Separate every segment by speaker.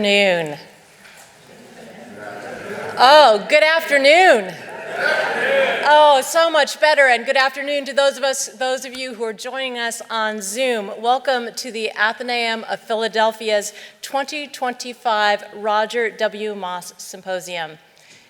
Speaker 1: Noon. Oh, good afternoon. Oh, so much better, and good afternoon to those of you who are joining us on Zoom. Welcome to the Athenæum of Philadelphia's 2025 Roger W. Moss Symposium.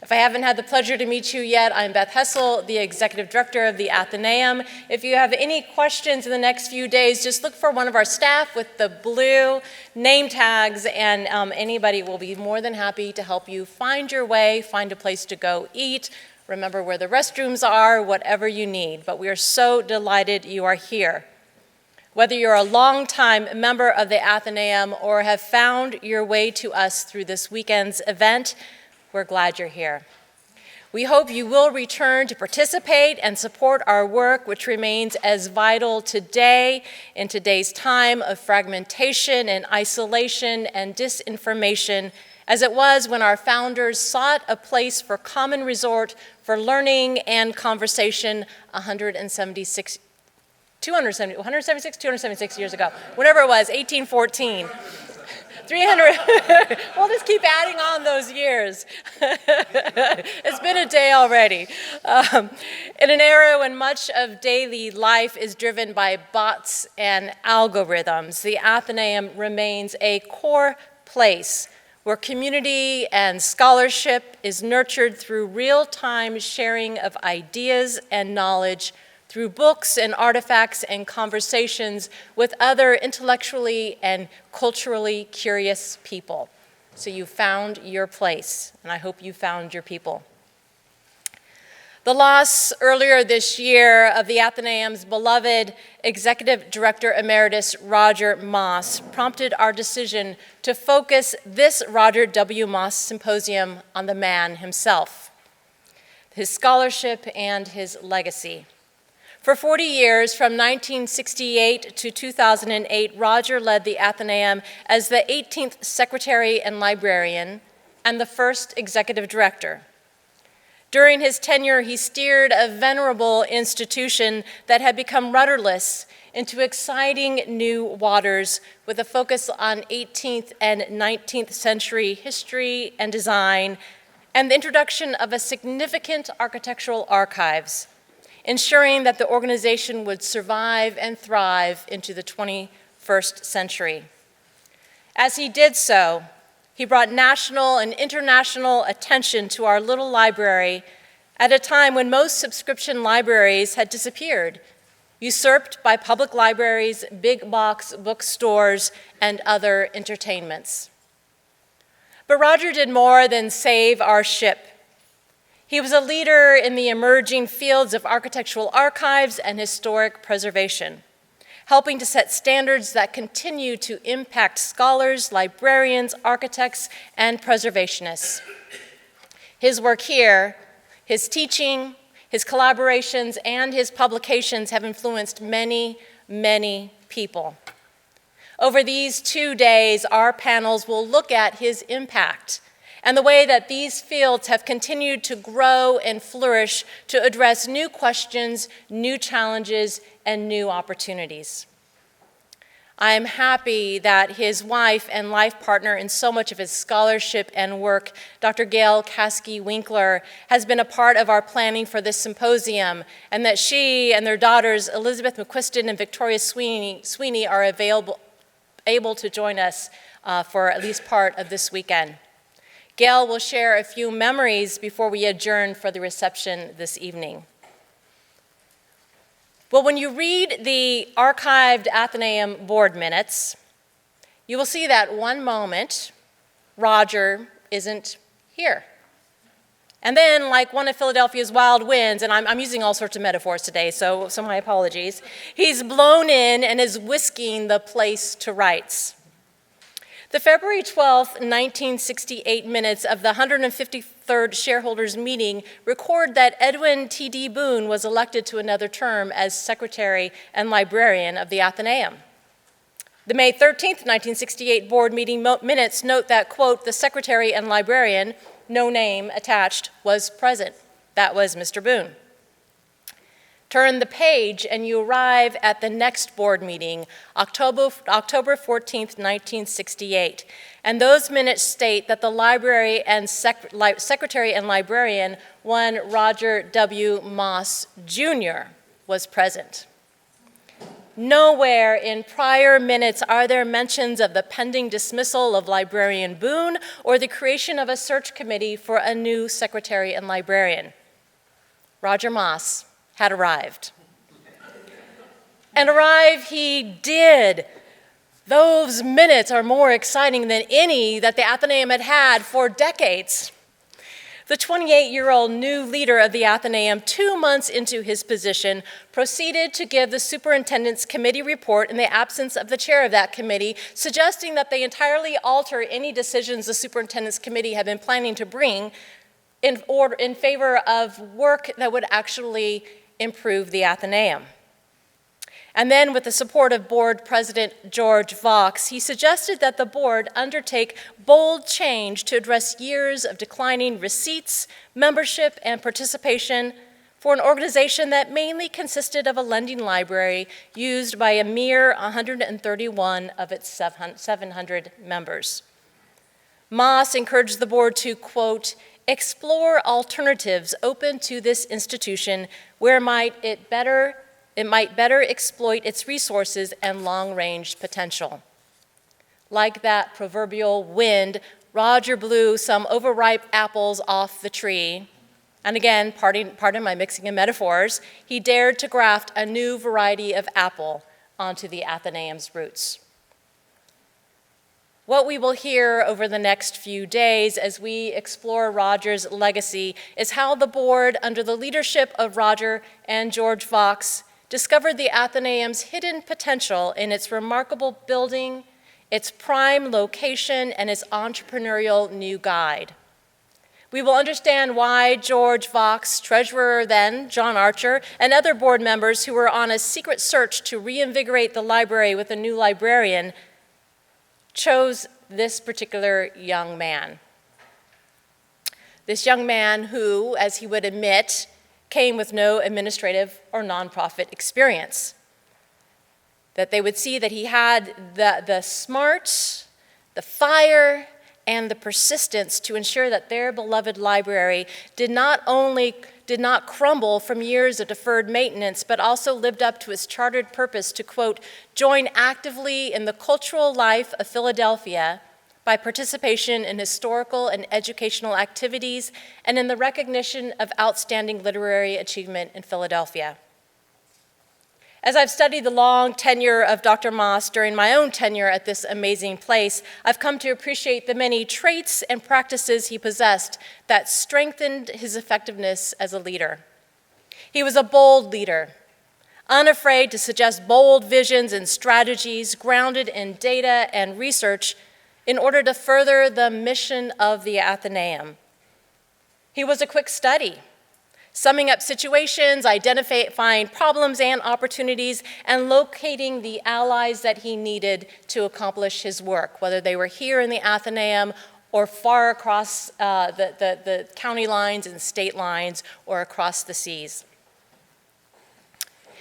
Speaker 1: If I haven't had the pleasure to meet you yet, I'm Beth Hessel, the Executive Director of the Athenæum. If you have any questions in the next few days, just look for one of our staff with the blue name tags, and anybody will be more than happy to help you find your way, find a place to go eat, remember where the restrooms are, whatever you need. But we are so delighted you are here. Whether you're a longtime member of the Athenæum or have found your way to us through this weekend's event, we're glad you're here. We hope you will return to participate and support our work, which remains as vital today in today's time of fragmentation and isolation and disinformation as it was when our founders sought a place for common resort for learning and conversation 276 years ago, whatever it was, 1814. 300, we'll just keep adding on those years. It's been a day already. In an era when much of daily life is driven by bots and algorithms, the Athenæum remains a core place where community and scholarship is nurtured through real-time sharing of ideas and knowledge through books and artifacts and conversations with other intellectually and culturally curious people. So you found your place, and I hope you found your people. The loss earlier this year of the Athenæum's beloved Executive Director Emeritus Roger Moss prompted our decision to focus this Roger W. Moss Symposium on the man himself, his scholarship and his legacy. For 40 years, from 1968 to 2008, Roger led the Athenæum as the 18th Secretary and Librarian and the first Executive Director. During his tenure, he steered a venerable institution that had become rudderless into exciting new waters with a focus on 18th and 19th century history and design and the introduction of a significant architectural archives, ensuring that the organization would survive and thrive into the 21st century. As he did so, he brought national and international attention to our little library at a time when most subscription libraries had disappeared, usurped by public libraries, big box bookstores, and other entertainments. But Roger did more than save our ship. He was a leader in the emerging fields of architectural archives and historic preservation, helping to set standards that continue to impact scholars, librarians, architects, and preservationists. His work here, his teaching, his collaborations, and his publications have influenced many, many people. Over these 2 days, our panels will look at his impact and the way that these fields have continued to grow and flourish to address new questions, new challenges, and new opportunities. I am happy that his wife and life partner in so much of his scholarship and work, Dr. Gail Caskey-Winkler, has been a part of our planning for this symposium, and that she and their daughters, Elizabeth McQuiston and Victoria Sweeney are able to join us for at least part of this weekend. Gail will share a few memories before we adjourn for the reception this evening. Well, when you read the archived Athenæum board minutes, you will see that one moment, Roger isn't here. And then, like one of Philadelphia's wild winds, and I'm using all sorts of metaphors today, so my apologies, he's blown in and is whisking the place to rights. The February 12, 1968 minutes of the 153rd shareholders meeting record that Edwin T.D. Boone was elected to another term as Secretary and Librarian of the Athenæum. The May 13, 1968 board meeting minutes note that, quote, the Secretary and Librarian, no name attached, was present. That was Mr. Boone. Turn the page and you arrive at the next board meeting, October 14th, 1968. And those minutes state that the library and secretary and librarian, one Roger W. Moss, Jr., was present. Nowhere in prior minutes are there mentions of the pending dismissal of Librarian Boone or the creation of a search committee for a new secretary and librarian. Roger Moss had arrived. And arrive he did. Those minutes are more exciting than any that the Athenæum had had for decades. The 28-year-old new leader of the Athenæum, 2 months into his position, proceeded to give the superintendent's committee report in the absence of the chair of that committee, suggesting that they entirely alter any decisions the superintendent's committee had been planning to bring in favor of work that would actually improve the Athenæum. And then, with the support of board president George Vaux, he suggested that the board undertake bold change to address years of declining receipts, membership, and participation for an organization that mainly consisted of a lending library used by a mere 131 of its 700 members. Moss encouraged the board to, quote, explore alternatives open to this institution where it might better exploit its resources and long-range potential. Like that proverbial wind, Roger blew some overripe apples off the tree, and again, pardon my mixing of metaphors, he dared to graft a new variety of apple onto the Athenæum's roots. What we will hear over the next few days as we explore Roger's legacy is how the board, under the leadership of Roger and George Vaux, discovered the Athenæum's hidden potential in its remarkable building, its prime location, and its entrepreneurial new guide. We will understand why George Vaux, treasurer then, John Archer, and other board members who were on a secret search to reinvigorate the library with a new librarian chose this particular young man. This young man who, as he would admit, came with no administrative or nonprofit experience. That they would see that he had the smarts, the fire, and the persistence to ensure that their beloved library did not crumble from years of deferred maintenance, but also lived up to its chartered purpose to, quote, join actively in the cultural life of Philadelphia by participation in historical and educational activities and in the recognition of outstanding literary achievement in Philadelphia. As I've studied the long tenure of Dr. Moss during my own tenure at this amazing place, I've come to appreciate the many traits and practices he possessed that strengthened his effectiveness as a leader. He was a bold leader, unafraid to suggest bold visions and strategies grounded in data and research in order to further the mission of the Athenæum. He was a quick study, summing up situations, identifying problems and opportunities, and locating the allies that he needed to accomplish his work, whether they were here in the Athenæum or far across the county lines and state lines or across the seas.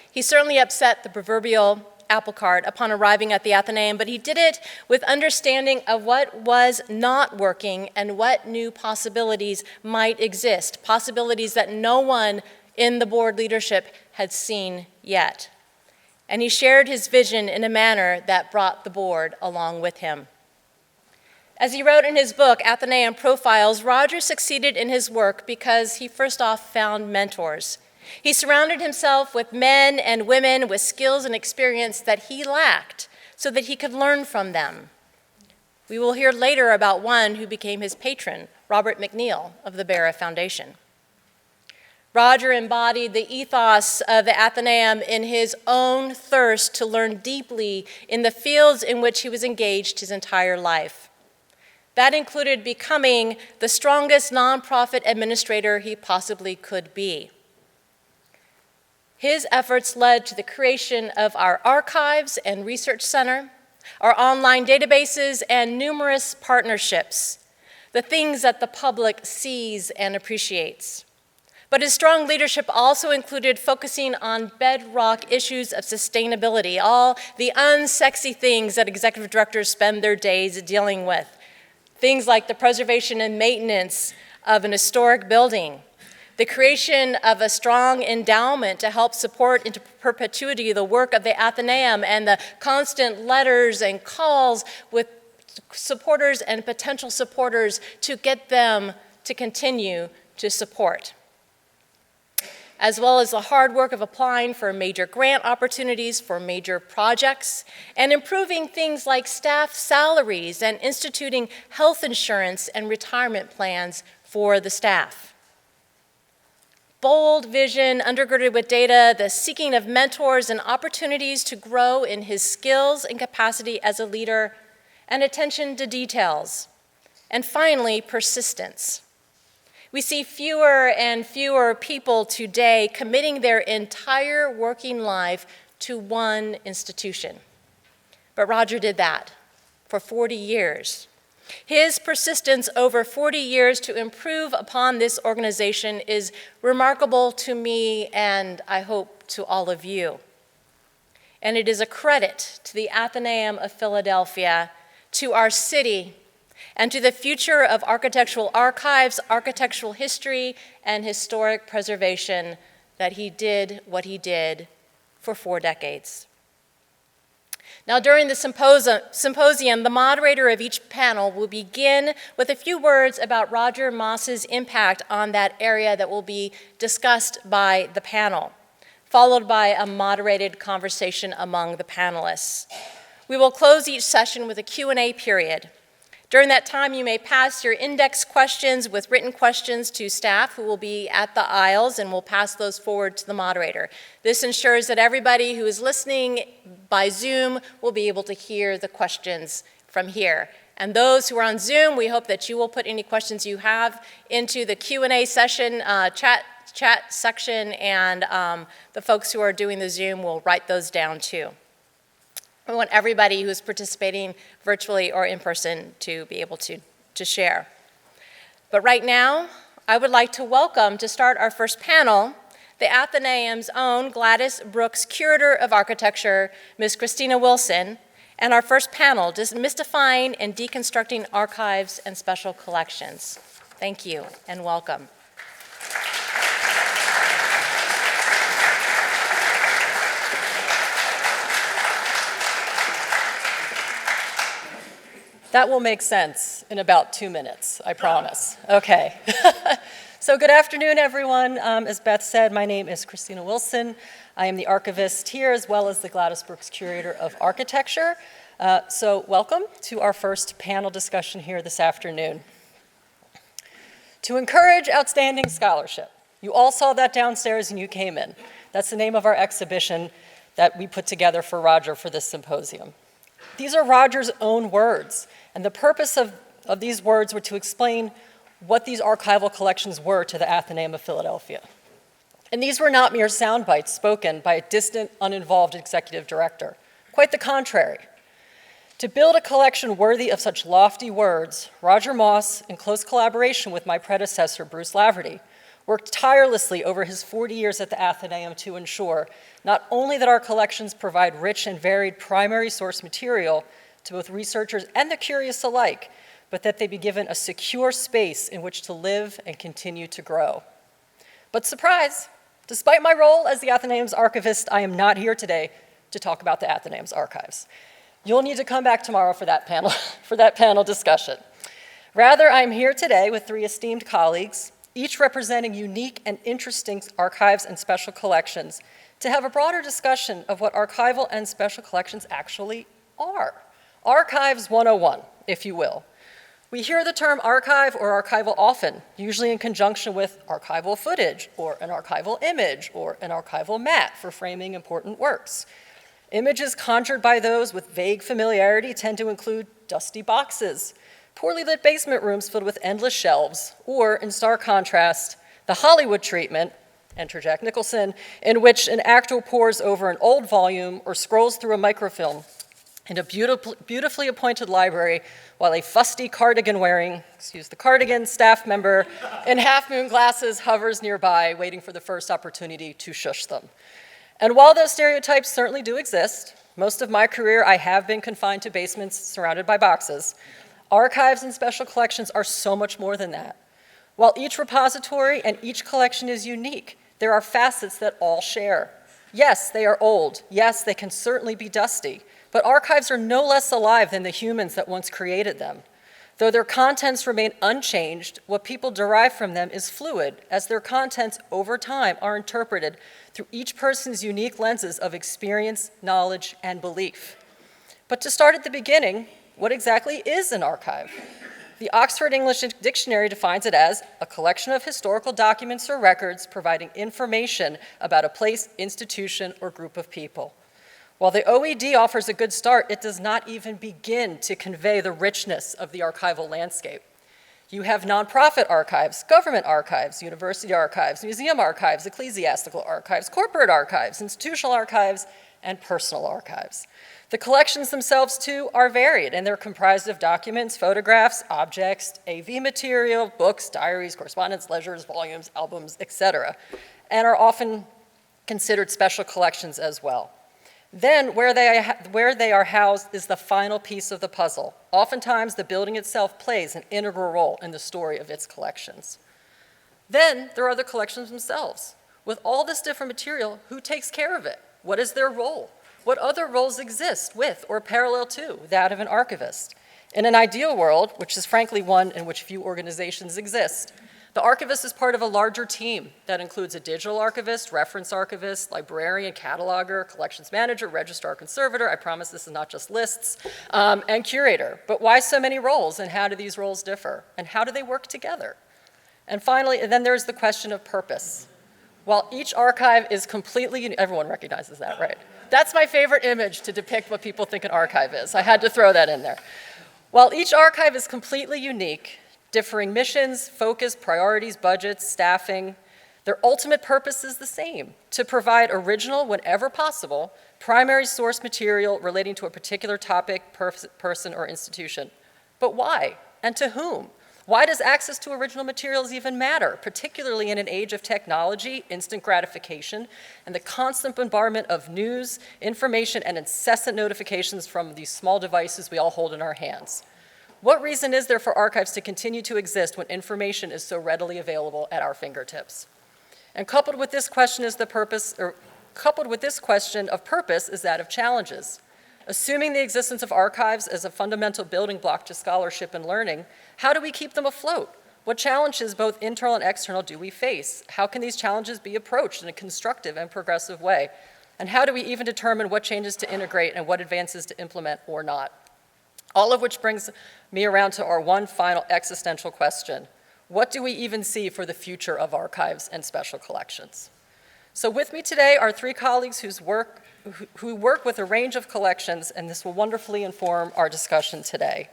Speaker 1: He certainly upset the proverbial apple cart upon arriving at the Athenæum, but he did it with understanding of what was not working and what new possibilities might exist, possibilities that no one in the board leadership had seen yet. And he shared his vision in a manner that brought the board along with him. As he wrote in his book, Athenæum Profiles, Roger succeeded in his work because he first off found mentors. He surrounded himself with men and women with skills and experience that he lacked so that he could learn from them. We will hear later about one who became his patron, Robert McNeil of the Barra Foundation. Roger embodied the ethos of the Athenæum in his own thirst to learn deeply in the fields in which he was engaged his entire life. That included becoming the strongest nonprofit administrator he possibly could be. His efforts led to the creation of our archives and research center, our online databases, and numerous partnerships, the things that the public sees and appreciates. But his strong leadership also included focusing on bedrock issues of sustainability, all the unsexy things that executive directors spend their days dealing with. Things like the preservation and maintenance of an historic building, the creation of a strong endowment to help support into perpetuity the work of the Athenæum, and the constant letters and calls with supporters and potential supporters to get them to continue to support, as well as the hard work of applying for major grant opportunities for major projects, and improving things like staff salaries and instituting health insurance and retirement plans for the staff. Bold vision, undergirded with data, the seeking of mentors and opportunities to grow in his skills and capacity as a leader, and attention to details. And finally, persistence. We see fewer and fewer people today committing their entire working life to one institution. But Roger did that for 40 years. His persistence over 40 years to improve upon this organization is remarkable to me, and I hope to all of you. And it is a credit to the Athenæum of Philadelphia, to our city, and to the future of architectural archives, architectural history, and historic preservation that he did what he did for 4 decades. Now, during the symposium, the moderator of each panel will begin with a few words about Roger Moss's impact on that area that will be discussed by the panel, followed by a moderated conversation among the panelists. We will close each session with a Q&A period. During that time, you may pass your index questions with written questions to staff who will be at the aisles, and we'll pass those forward to the moderator. This ensures that everybody who is listening by Zoom will be able to hear the questions from here. And those who are on Zoom, we hope that you will put any questions you have into the Q&A session, chat section, and the folks who are doing the Zoom will write those down too. We want everybody who's participating virtually or in person to be able to share. But right now, I would like to welcome, to start our first panel, the Athenæum's own Gladys Brooks Curator of Architecture, Ms. Kristina Wilson, and our first panel, Demystifying and Deconstructing Archives and Special Collections. Thank you and welcome.
Speaker 2: That will make sense in about 2 minutes, I promise. Okay. So good afternoon, everyone. As Beth said, my name is Kristina Wilson. I am the archivist here, as well as the Gladys Brooks Curator of Architecture. So welcome to our first panel discussion here this afternoon. To encourage outstanding scholarship. You all saw that downstairs and you came in. That's the name of our exhibition that we put together for Roger for this symposium. These are Roger's own words, and the purpose of these words were to explain what these archival collections were to the Athenæum of Philadelphia. And these were not mere sound bites spoken by a distant, uninvolved executive director. Quite the contrary. To build a collection worthy of such lofty words, Roger Moss, in close collaboration with my predecessor, Bruce Laverty, worked tirelessly over his 40 years at the Athenæum to ensure not only that our collections provide rich and varied primary source material to both researchers and the curious alike, but that they be given a secure space in which to live and continue to grow. But surprise, despite my role as the Athenæum's archivist, I am not here today to talk about the Athenæum's archives. You'll need to come back tomorrow for that panel discussion. Rather, I'm here today with 3 esteemed colleagues, each representing unique and interesting archives and special collections, to have a broader discussion of what archival and special collections actually are. Archives 101, if you will. We hear the term archive or archival often, usually in conjunction with archival footage, or an archival image, or an archival mat for framing important works. Images conjured by those with vague familiarity tend to include dusty boxes, poorly lit basement rooms filled with endless shelves, or, in stark contrast, the Hollywood treatment, enter Jack Nicholson, in which an actor pores over an old volume or scrolls through a microfilm in a beautifully appointed library while a fusty cardigan-wearing, excuse the cardigan, staff member in half-moon glasses hovers nearby, waiting for the first opportunity to shush them. And while those stereotypes certainly do exist, most of my career I have been confined to basements surrounded by boxes. Archives and special collections are so much more than that. While each repository and each collection is unique, there are facets that all share. Yes, they are old. Yes, they can certainly be dusty. But archives are no less alive than the humans that once created them. Though their contents remain unchanged, what people derive from them is fluid, as their contents over time are interpreted through each person's unique lenses of experience, knowledge, and belief. But to start at the beginning, what exactly is an archive? The Oxford English Dictionary defines it as a collection of historical documents or records providing information about a place, institution, or group of people. While the OED offers a good start, it does not even begin to convey the richness of the archival landscape. You have nonprofit archives, government archives, university archives, museum archives, ecclesiastical archives, corporate archives, institutional archives, and personal archives. The collections themselves, too, are varied, and they're comprised of documents, photographs, objects, AV material, books, diaries, correspondence, ledgers, volumes, albums, etc., and are often considered special collections as well. Then, where they are housed is the final piece of the puzzle. Oftentimes, the building itself plays an integral role in the story of its collections. Then, there are the collections themselves. With all this different material, who takes care of it? What is their role? What other roles exist with or parallel to that of an archivist? In an ideal world, which is frankly one in which few organizations exist, the archivist is part of a larger team that includes a digital archivist, reference archivist, librarian, cataloger, collections manager, registrar, conservator, I promise this is not just lists, and curator. But why so many roles, and how do these roles differ? And how do they work together? And finally, then there's the question of purpose. While each archive is completely unique, everyone recognizes that, right? That's my favorite image to depict what people think an archive is. I had to throw that in there. While each archive is completely unique, differing missions, focus, priorities, budgets, staffing, their ultimate purpose is the same: to provide original, whenever possible, primary source material relating to a particular topic, person, or institution. But why? And to whom? Why does access to original materials even matter, particularly in an age of technology, instant gratification, and the constant bombardment of news, information, and incessant notifications from these small devices we all hold in our hands? What reason is there for archives to continue to exist when information is so readily available at our fingertips? And coupled with this question of purpose is that of challenges. Assuming the existence of archives as a fundamental building block to scholarship and learning, how do we keep them afloat? What challenges, both internal and external, do we face? How can these challenges be approached in a constructive and progressive way? And how do we even determine what changes to integrate and what advances to implement or not? All of which brings me around to our one final existential question. What do we even see for the future of archives and special collections? So with me today are three colleagues who work with a range of collections, and this will wonderfully inform our discussion today.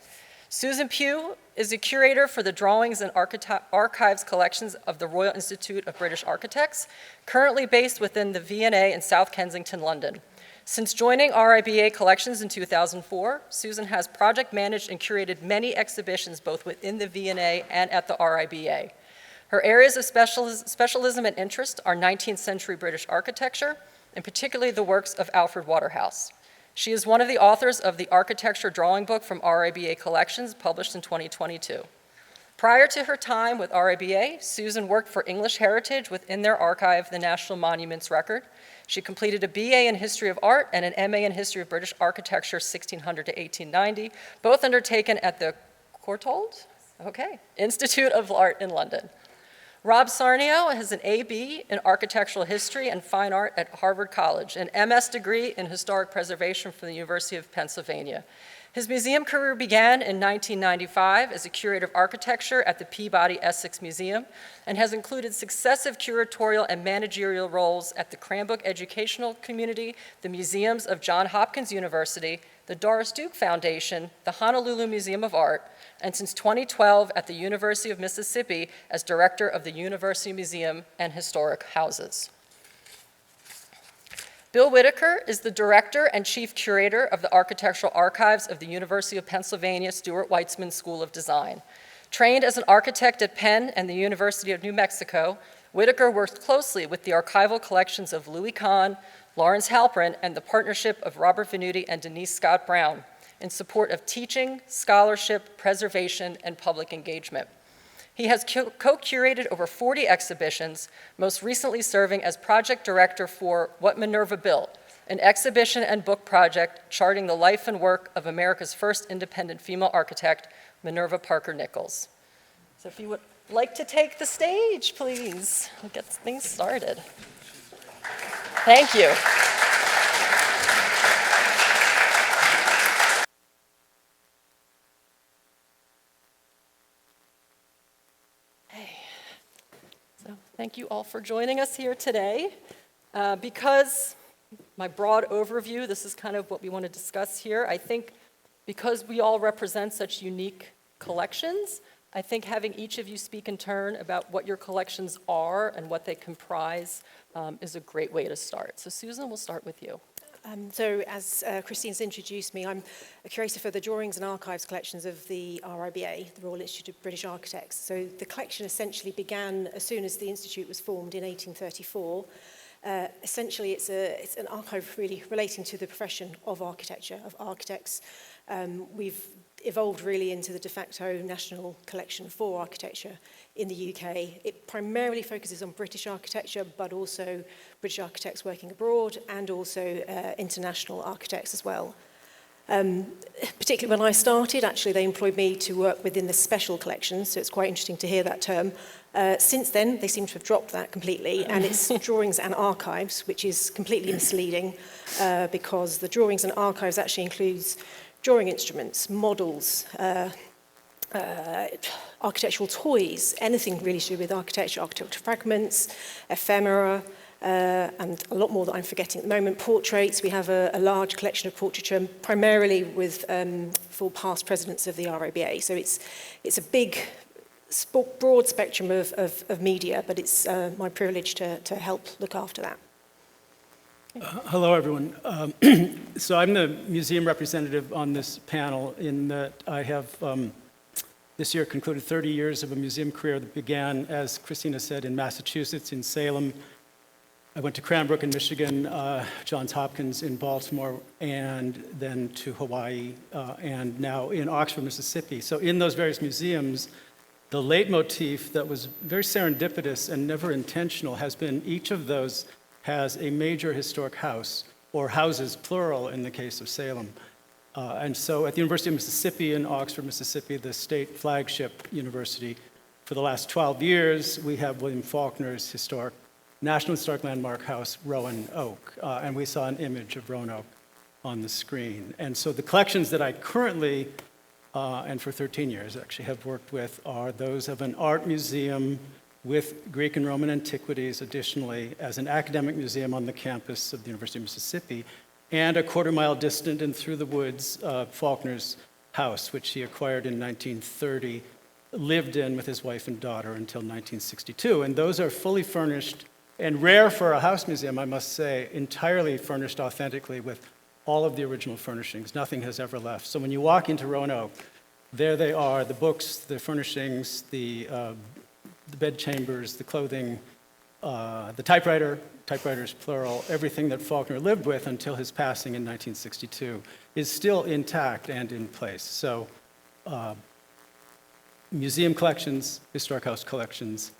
Speaker 2: Susan Pugh is a curator for the Drawings and Archives collections of the Royal Institute of British Architects, currently based within the V&A in South Kensington, London. Since joining RIBA Collections in 2004, Susan has project managed and curated many exhibitions both within the V&A and at the RIBA. Her areas of specialism and interest are 19th century British architecture, and particularly the works of Alfred Waterhouse. She is one of the authors of the Architecture Drawing Book from RIBA Collections, published in 2022. Prior to her time with RIBA, Susan worked for English Heritage within their archive, the National Monuments Record. She completed a BA in History of Art and an MA in History of British Architecture, 1600 to 1890, both undertaken at the Courtauld Institute of Art in London. Rob Saarnio has an AB in Architectural History and Fine Art at Harvard College, an MS degree in Historic Preservation from the University of Pennsylvania. His museum career began in 1995 as a curator of architecture at the Peabody Essex Museum and has included successive curatorial and managerial roles at the Cranbrook Educational Community, the museums of Johns Hopkins University, the Doris Duke Foundation, the Honolulu Museum of Art, and since 2012 at the University of Mississippi as director of the University Museum and Historic Houses. Bill Whitaker is the Director and Chief Curator of the Architectural Archives of the University of Pennsylvania Stuart Weitzman School of Design. Trained as an architect at Penn and the University of New Mexico, Whitaker worked closely with the archival collections of Louis Kahn, Lawrence Halprin, and the partnership of Robert Venuti and Denise Scott Brown in support of teaching, scholarship, preservation, and public engagement. He has co-curated over 40 exhibitions, most recently serving as project director for What Minerva Built, an exhibition and book project charting the life and work of America's first independent female architect, Minerva Parker Nichols. So if you would like to take the stage, please, we'll get things started. Thank you. So thank you all for joining us here today. Because my broad overview, this is kind of what we want to discuss here. I think because we all represent such unique collections, I think having each of you speak in turn about what your collections are and what they comprise is a great way to start. So Susan, we'll start with you.
Speaker 3: So as Kristina's introduced me, I'm a curator for the Drawings and Archives collections of the RIBA, the Royal Institute of British Architects. So the collection essentially began as soon as the institute was formed in 1834. Essentially, it's an archive really relating to the profession of architecture, of architects. We've evolved really into the de facto national collection for architecture in the UK. It primarily focuses on British architecture, but also British architects working abroad and also international architects as well. Particularly when I started, actually they employed me to work within the special collections, so it's quite interesting to hear that term. Since then, they seem to have dropped that completely, and it's Drawings and Archives, which is completely misleading because the Drawings and Archives actually includes drawing instruments, models, architectural toys, anything really to do with architecture, architectural fragments, ephemera, and a lot more that I'm forgetting at the moment. Portraits, we have a large collection of portraiture, primarily with for past presidents of the RIBA. So it's a big, broad spectrum of media, but it's my privilege to help look after that.
Speaker 4: Hello, everyone. So I'm the museum representative on this panel in that I have this year concluded 30 years of a museum career that began, as Kristina said, in Massachusetts, in Salem. I went to Cranbrook in Michigan, Johns Hopkins in Baltimore, and then to Hawaii, and now in Oxford, Mississippi. So in those various museums, the leitmotif that was very serendipitous and never intentional has been each of those has a major historic house, or houses, plural, in the case of Salem. And so at the University of Mississippi in Oxford, Mississippi, the state flagship university, for the last 12 years, we have William Faulkner's National Historic Landmark House, Rowan Oak. And we saw an image of Rowan Oak on the screen. And so the collections that I currently, and for 13 years actually, have worked with are those of an art museum with Greek and Roman antiquities, additionally, as an academic museum on the campus of the University of Mississippi, and a quarter-mile distant and through the woods, Faulkner's house, which he acquired in 1930, lived in with his wife and daughter until 1962. And those are fully furnished, and rare for a house museum, I must say, entirely furnished authentically with all of the original furnishings. Nothing has ever left. So when you walk into Rowan Oak, there they are, the books, the furnishings, the bed chambers, the clothing, the typewriters plural, everything that Faulkner lived with until his passing in 1962 is still intact and in place. So museum collections, historic house collections,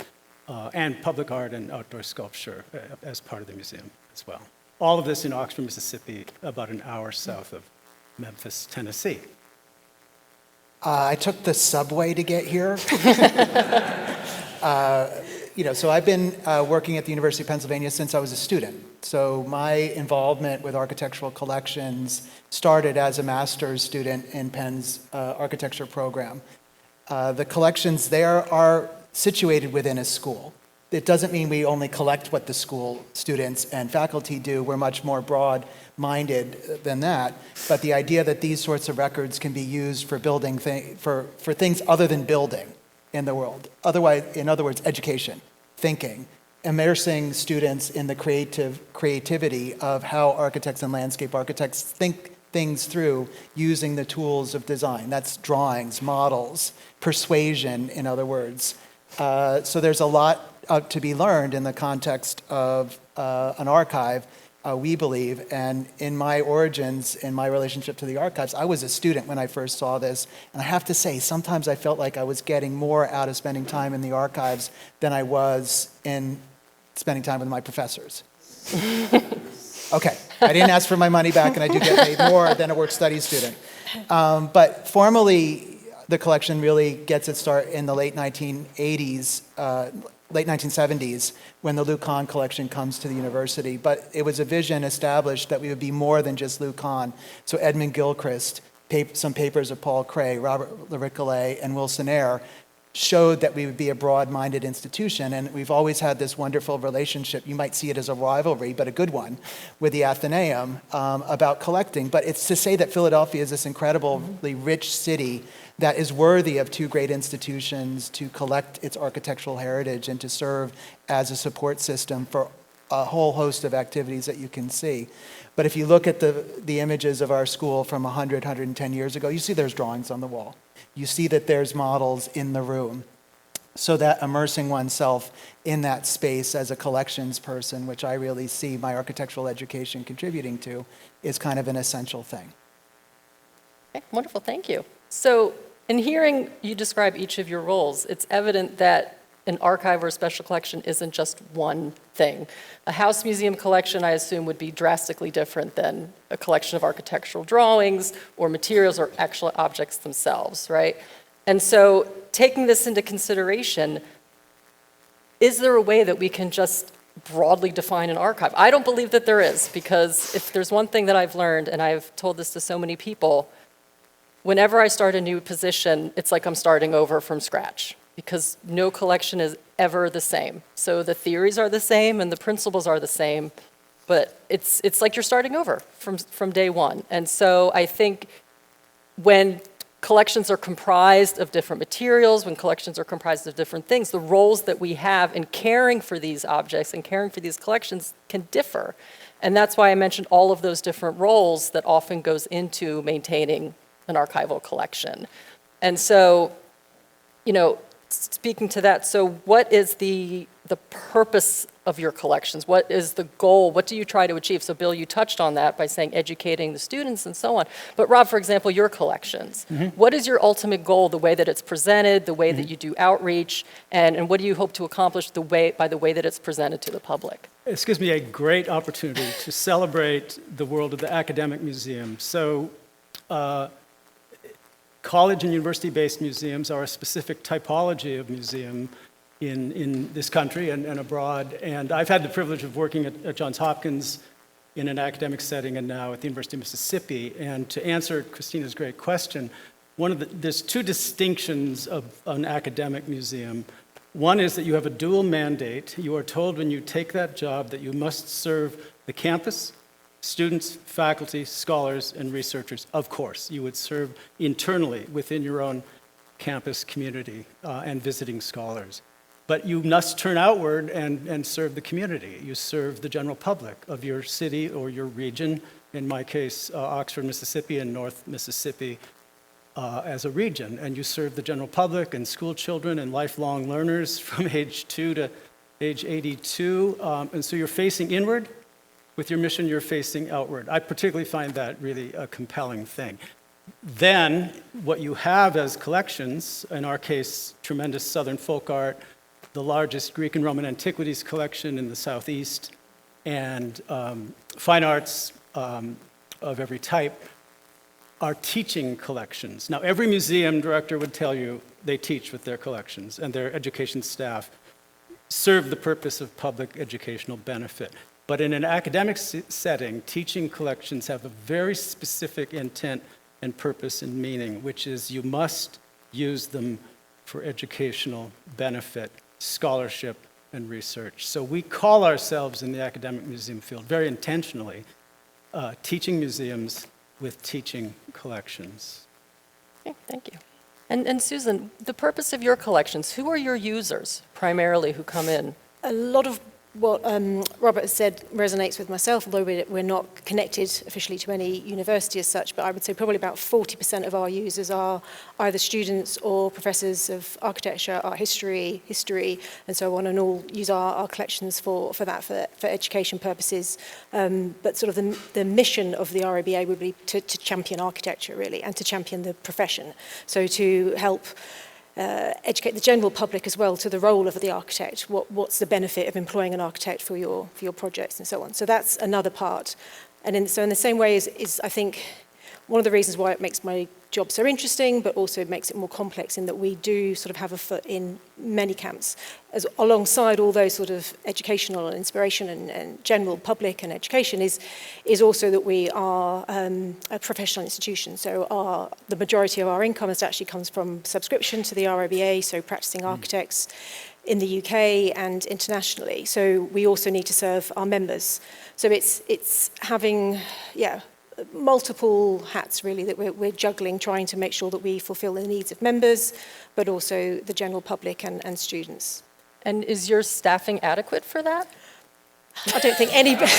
Speaker 4: and public art and outdoor sculpture as part of the museum as well. All of this in Oxford, Mississippi, about an hour south of Memphis, Tennessee.
Speaker 5: I took the subway to get here. So I've been working at the University of Pennsylvania since I was a student. So my involvement with architectural collections started as a master's student in Penn's architecture program. The collections there are situated within a school. It doesn't mean we only collect what the school students and faculty do. We're much more broad-minded than that. But the idea that these sorts of records can be used for building for things other than building in the world. In other words, education, thinking, immersing students in the creativity of how architects and landscape architects think things through using the tools of design. That's drawings, models, persuasion, in other words. So there's a lot to be learned in the context of an archive, we believe. And in my origins, in my relationship to the archives, I was a student when I first saw this. And I have to say, sometimes I felt like I was getting more out of spending time in the archives than I was in spending time with my professors. Okay, I didn't ask for my money back, and I do get paid more than a work study student. But formally, the collection really gets its start in the late 1980s, late 1970s, when the Lou Kahn collection comes to the university. But it was a vision established that we would be more than just Lou Kahn. So Edmund Gilchrist, some papers of Paul Cray, Robert Laricolet, and Wilson Eyre showed that we would be a broad-minded institution, and we've always had this wonderful relationship. You might see it as a rivalry, but a good one, with the Athenæum about collecting. But it's to say that Philadelphia is this incredibly rich city that is worthy of two great institutions to collect its architectural heritage and to serve as a support system for a whole host of activities that you can see. But if you look at the images of our school from 100, 110 years ago, you see there's drawings on the wall. You see that there's models in the room. So that immersing oneself in that space as a collections person, which I really see my architectural education contributing to, is kind of an essential thing.
Speaker 2: Okay, wonderful, thank you. So in hearing you describe each of your roles, it's evident that an archive or a special collection isn't just one thing. A house museum collection, I assume, would be drastically different than a collection of architectural drawings or materials or actual objects themselves, right? And so taking this into consideration, is there a way that we can just broadly define an archive? I don't believe that there is, because if there's one thing that I've learned, and I've told this to so many people, whenever I start a new position, it's like I'm starting over from scratch, because no collection is ever the same. So the theories are the same and the principles are the same, but it's like you're starting over from day one. And so I think when collections are comprised of different materials, when collections are comprised of different things, the roles that we have in caring for these objects and caring for these collections can differ. And that's why I mentioned all of those different roles that often goes into maintaining an archival collection. And so, speaking to that, so what is the purpose of your collections? What is the goal? What do you try to achieve? So Bill, you touched on that by saying educating the students and so on. But Rob, for example, your collections. What is your ultimate goal, the way that it's presented, the way that you do outreach, and what do you hope to accomplish by the way that it's presented to the public?
Speaker 4: This gives me a great opportunity to celebrate the world of the academic museum. So college and university-based museums are a specific typology of museum in this country and abroad. And I've had the privilege of working at Johns Hopkins in an academic setting and now at the University of Mississippi. And to answer Kristina's great question, there's two distinctions of an academic museum. One is that you have a dual mandate. You are told when you take that job that you must serve the campus, students, faculty, scholars, and researchers. Of course, you would serve internally within your own campus community and visiting scholars. But you must turn outward and serve the community. You serve the general public of your city or your region, in my case, Oxford, Mississippi, and North Mississippi as a region. And you serve the general public and school children and lifelong learners from age 2 to age 82. And so you're facing inward. With your mission, you're facing outward. I particularly find that really a compelling thing. Then, what you have as collections, in our case, tremendous Southern folk art, the largest Greek and Roman antiquities collection in the Southeast, and fine arts of every type, are teaching collections. Now, every museum director would tell you they teach with their collections, and their education staff serve the purpose of public educational benefit. But in an academic setting, teaching collections have a very specific intent and purpose and meaning, which is you must use them for educational benefit, scholarship, and research. So we call ourselves in the academic museum field, very intentionally, teaching museums with teaching collections.
Speaker 2: Okay, thank you. And Susan, the purpose of your collections, who are your users primarily who come in?
Speaker 3: A lot of what Robert has said resonates with myself, although we're not connected officially to any university as such, but I would say probably about 40% of our users are either students or professors of architecture, art history, and so on, and all use our collections for education purposes. But sort of the mission of the RIBA would be to champion architecture, really, and to champion the profession. So to help educate the general public as well to the role of the architect. What's the benefit of employing an architect for your projects and so on. So that's another part. And in the same way is I think one of the reasons why it makes my job so interesting, but also makes it more complex in that we do sort of have a foot in many camps, as alongside all those sort of educational and inspiration and general public and education is also that we are a professional institution. So the majority of our income actually comes from subscription to the RIBA, so practicing architects in the UK and internationally. So we also need to serve our members. So it's having, multiple hats really that we're juggling, trying to make sure that we fulfill the needs of members, but also the general public and students.
Speaker 2: And is your staffing adequate for that?
Speaker 3: I don't think anybody...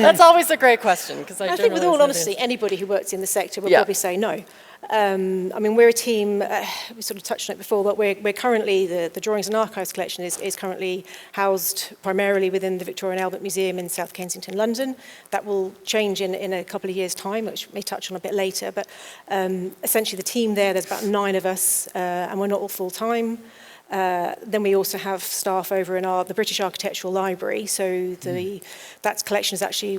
Speaker 2: That's always a great question, because I
Speaker 3: think with all honesty, anybody who works in the sector will probably say no. I mean, we're a team, we sort of touched on it before, but we're currently, the Drawings and Archives collection is currently housed primarily within the Victoria and Albert Museum in South Kensington, London. That will change in a couple of years' time, which we may touch on a bit later. But essentially the team there's about 9 of us, and we're not all full-time. Then we also have staff over in the British Architectural Library. So that collection is actually,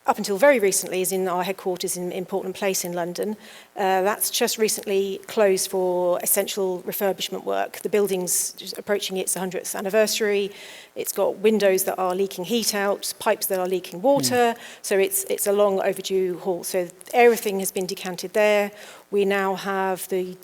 Speaker 3: up until very recently, is in our headquarters in Portland Place in London. That's just recently closed for essential refurbishment work. The building's just approaching its 100th anniversary. It's got windows that are leaking heat out, pipes that are leaking water. So it's a long overdue haul. So everything has been decanted there. We now have the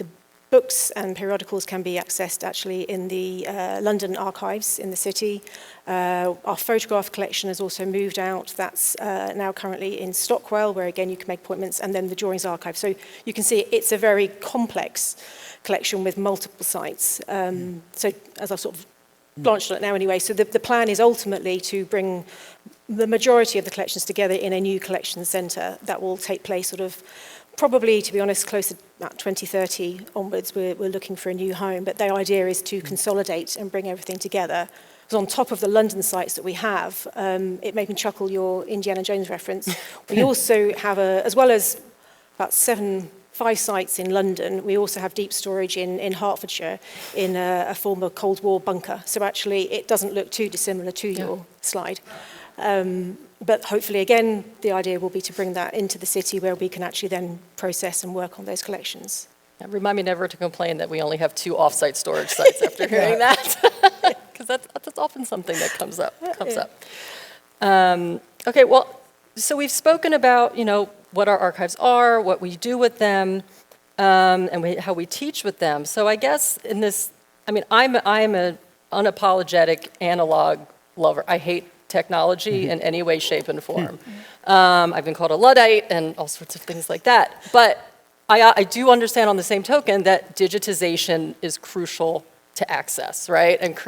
Speaker 3: books and periodicals can be accessed actually in the London archives in the city. Our photograph collection has also moved out. That's now currently in Stockwell, where again you can make appointments, and then the Drawings Archive. So you can see it's a very complex collection with multiple sites. So as I've sort of launched on it now anyway, so the plan is ultimately to bring the majority of the collections together in a new collection centre that will take place sort of probably, to be honest, close to about 2030 onwards. We're looking for a new home, but the idea is to consolidate and bring everything together. So on top of the London sites that we have, it made me chuckle, your Indiana Jones reference. We also have, as well as about 5 sites in London, we also have deep storage in Hertfordshire in a former Cold War bunker. So actually, it doesn't look too dissimilar to your slide. But hopefully, again, the idea will be to bring that into the city where we can actually then process and work on those collections.
Speaker 2: Yeah, remind me never to complain that we only have 2 off-site storage sites after hearing that, because that's often something that comes up. Okay, well, so we've spoken about, what our archives are, what we do with them, and how we teach with them. So I guess in this, I'm an unapologetic analog lover. I hate technology in any way, shape, and form. I've been called a Luddite and all sorts of things like that. But I do understand on the same token that digitization is crucial to access, right? And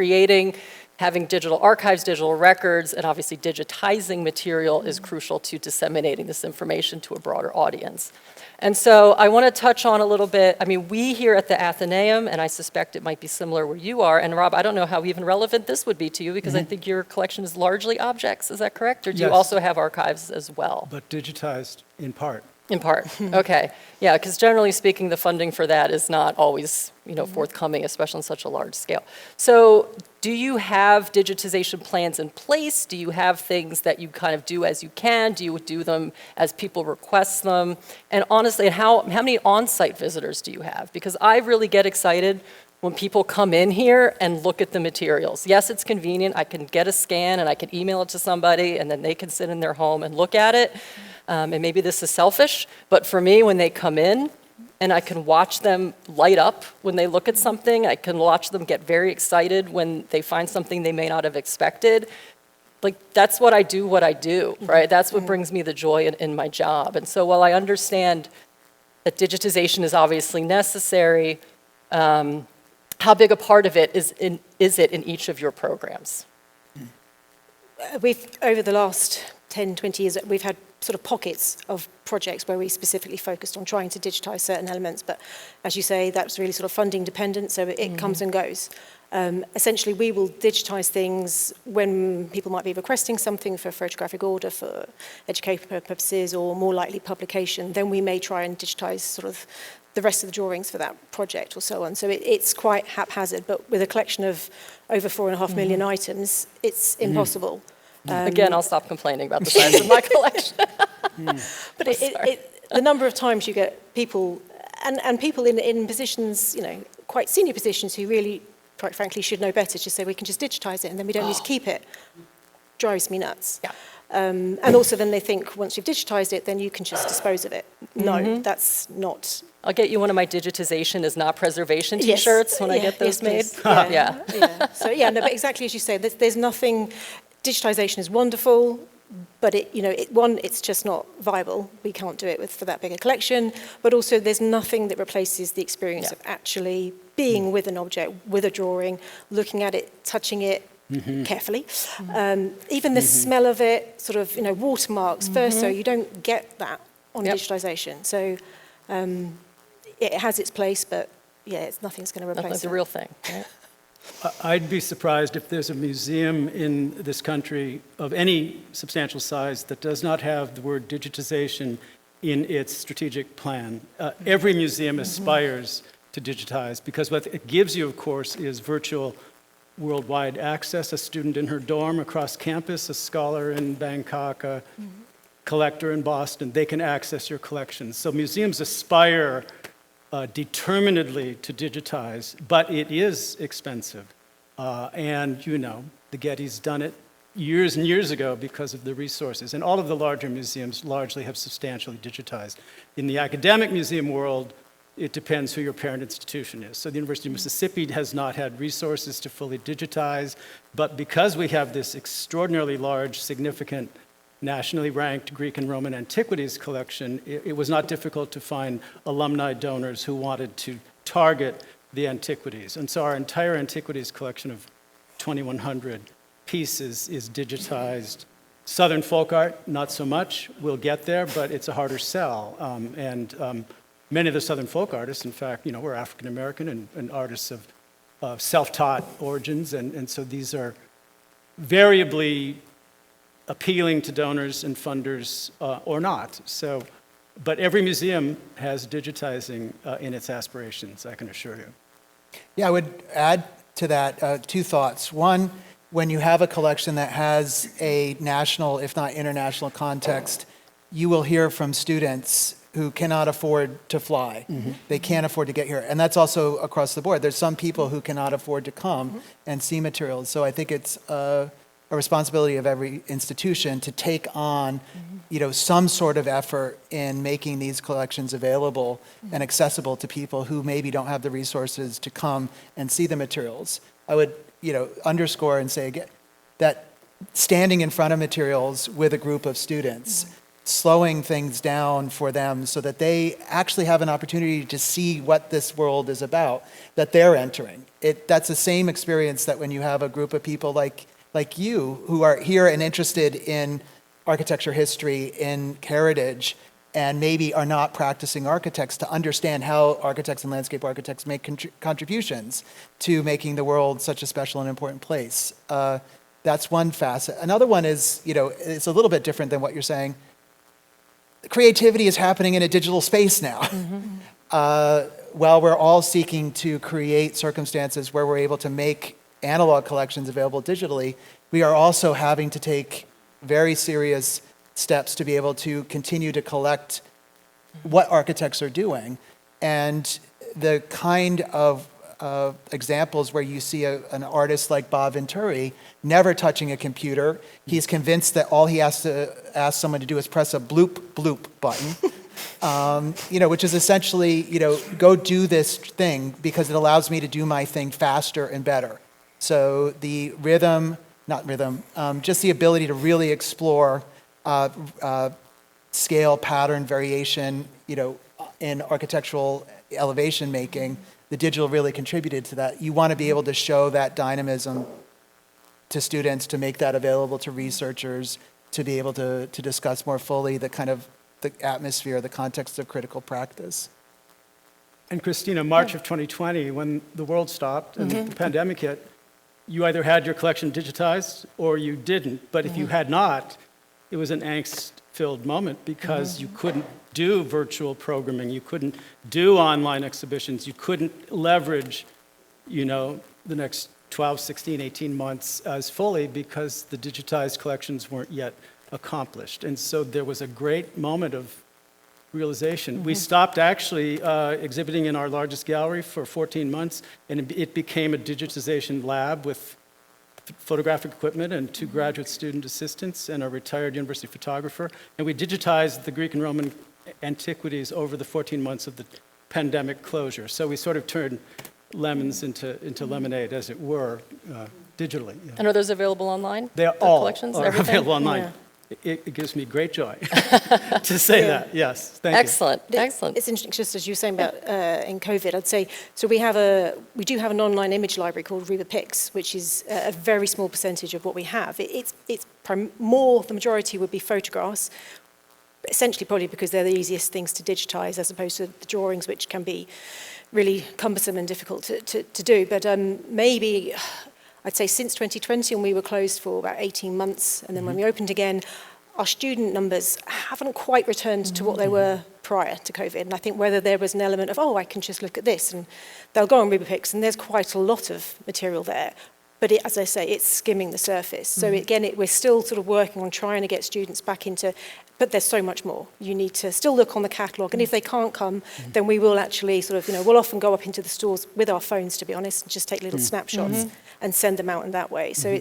Speaker 2: having digital archives, digital records, and obviously digitizing material is crucial to disseminating this information to a broader audience. And so I want to touch on a little bit, we here at the Athenæum, and I suspect it might be similar where you are, and Rob, I don't know how even relevant this would be to you, because I think your collection is largely objects, is that correct? Or do you also have archives as well?
Speaker 4: But digitized in part.
Speaker 2: In part, okay. Yeah, because generally speaking, the funding for that is not always, forthcoming, especially on such a large scale. So do you have digitization plans in place? Do you have things that you kind of do as you can? Do you do them as people request them? And honestly, how many on-site visitors do you have? Because I really get excited when people come in here and look at the materials. Yes, it's convenient. I can get a scan and I can email it to somebody, and then they can sit in their home and look at it. And maybe this is selfish, but for me, when they come in and I can watch them light up when they look at something, I can watch them get very excited when they find something they may not have expected. That's what I do, right? That's what brings me the joy in my job. And so while I understand that digitization is obviously necessary, how big a part of it is it in each of your programs?
Speaker 3: over the last 10, 20 years, we've had sort of pockets of projects where we specifically focused on trying to digitize certain elements. But as you say, that's really sort of funding dependent, so it comes and goes. Essentially, we will digitize things when people might be requesting something for photographic order, for educational purposes, or more likely publication. Then we may try and digitize sort of the rest of the drawings for that project or so on. So it's quite haphazard, but with a collection of over 4.5 million items, it's impossible.
Speaker 2: Again, I'll stop complaining about the size of my collection.
Speaker 3: But the number of times you get people, and people in positions, quite senior positions who really, quite frankly, should know better, just say we can just digitize it and then we don't need to keep it, drives me nuts.
Speaker 2: Yeah.
Speaker 3: And also then they think once you've digitized it, then you can just dispose of it. No, that's not.
Speaker 2: I'll get you one of my digitization is not preservation
Speaker 3: Yes.
Speaker 2: T-shirts when I get those made.
Speaker 3: Please. Yeah.
Speaker 2: Yeah.
Speaker 3: So no, but exactly as you say, there's nothing. Digitization is wonderful, but it's just not viable. We can't do it for that big a collection. But also, there's nothing that replaces the experience of actually being with an object, with a drawing, looking at it, touching it carefully. Even the smell of it, sort of, watermarks, verso, you don't get that on digitization. So it has its place, but nothing's going to replace
Speaker 2: That's
Speaker 3: it.
Speaker 2: a real thing, right?
Speaker 4: I'd be surprised if there's a museum in this country of any substantial size that does not have the word digitization in its strategic plan. Every museum aspires to digitize because what it gives you, of course, is virtual worldwide access. A student in her dorm across campus, a scholar in Bangkok, a collector in Boston, they can access your collections. So museums aspire determinedly to digitize, but it is expensive. And the Getty's done it years and years ago because of the resources. And all of the larger museums largely have substantially digitized. In the academic museum world, it depends who your parent institution is. So the University of Mississippi has not had resources to fully digitize, but because we have this extraordinarily large, significant nationally ranked Greek and Roman antiquities collection, it was not difficult to find alumni donors who wanted to target the antiquities. And so our entire antiquities collection of 2,100 pieces is digitized. Southern folk art, not so much. We'll get there, but it's a harder sell. Many of the Southern folk artists, in fact, were African American and artists of self-taught origins, and so these are variably appealing to donors and funders or not. So, but every museum has digitizing in its aspirations, I can assure you.
Speaker 5: Yeah, I would add to that two thoughts. One, when you have a collection that has a national, if not international context, you will hear from students who cannot afford to fly. They can't afford to get here. And that's also across the board. There's some people who cannot afford to come and see materials. So I think it's a responsibility of every institution to take on, some sort of effort in making these collections available and accessible to people who maybe don't have the resources to come and see the materials. I would, underscore and say again that standing in front of materials with a group of students, slowing things down for them so that they actually have an opportunity to see what this world is about, that they're entering. That's the same experience that when you have a group of people like you who are here and interested in architecture history, in heritage, and maybe are not practicing architects, to understand how architects and landscape architects make contributions to making the world such a special and important place. That's one facet. Another one is, it's a little bit different than what you're saying. Creativity is happening in a digital space now. While we're all seeking to create circumstances where we're able to make analog collections available digitally, we are also having to take very serious steps to be able to continue to collect what architects are doing. And the kind of examples where you see an artist like Bob Venturi never touching a computer. He's convinced that all he has to ask someone to do is press a bloop, bloop button, which is essentially, go do this thing because it allows me to do my thing faster and better. So the just the ability to really explore scale, pattern, variation, in architectural elevation making, the digital really contributed to that. You want to be able to show that dynamism to students, to make that available to researchers, to be able to discuss more fully the kind of the atmosphere, the context of critical practice.
Speaker 4: And Kristina, March of 2020, when the world stopped and the pandemic hit, you either had your collection digitized or you didn't. But if you had not, it was an angst-filled moment because you couldn't do virtual programming, you couldn't do online exhibitions, you couldn't leverage, the next 12, 16, 18 months as fully because the digitized collections weren't yet accomplished. And so there was a great moment of realization. We stopped actually exhibiting in our largest gallery for 14 months, and it became a digitization lab with photographic equipment and 2 graduate student assistants and a retired university photographer. And we digitized the Greek and Roman antiquities over the 14 months of the pandemic closure. So we sort of turned lemons into lemonade, as it were, digitally. Yeah.
Speaker 2: And are those available online?
Speaker 4: They
Speaker 2: The
Speaker 4: all
Speaker 2: collections,
Speaker 4: are
Speaker 2: everything?
Speaker 4: available online.
Speaker 3: Yeah.
Speaker 4: It gives me great joy to say that. Yes, thank you.
Speaker 2: Excellent, excellent.
Speaker 3: It's interesting, just as you were saying about in COVID, I'd say, so we do have an online image library called RIBA Pix, which is a very small percentage of what we have. It's more, the majority would be photographs, essentially probably because they're the easiest things to digitize as opposed to the drawings, which can be really cumbersome and difficult to do. But maybe, I'd say since 2020, when we were closed for about 18 months, and then when we opened again, our student numbers haven't quite returned to what they were prior to COVID. And I think whether there was an element of, I can just look at this, and they'll go on RibaPix, and there's quite a lot of material there. But as I say, it's skimming the surface. So again, we're still sort of working on trying to get students back into, but there's so much more. You need to still look on the catalogue, and if they can't come, then we will actually sort of, we'll often go up into the stores with our phones, to be honest, and just take little snapshots and send them out in that way. So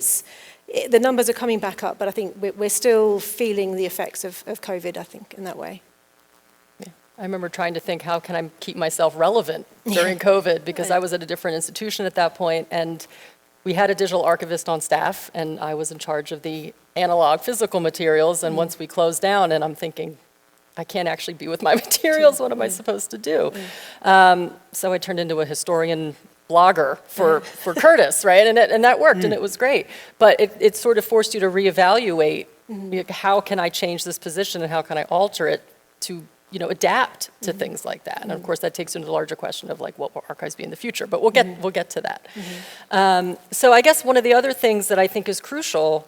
Speaker 3: the numbers are coming back up, but I think we're still feeling the effects of COVID, I think, in that way.
Speaker 2: Yeah. I remember trying to think, how can I keep myself relevant during COVID? Because I was at a different institution at that point, and we had a digital archivist on staff, and I was in charge of the analog physical materials, and once we closed down, and I'm thinking, I can't actually be with my materials, what am I supposed to do? So I turned into a historian blogger for Curtis, right? And that worked, and it was great. But it sort of forced you to reevaluate, how can I change this position, and how can I alter it to adapt to things like that. And of course, that takes into the larger question of what will archives be in the future, but we'll get to that. So I guess one of the other things that I think is crucial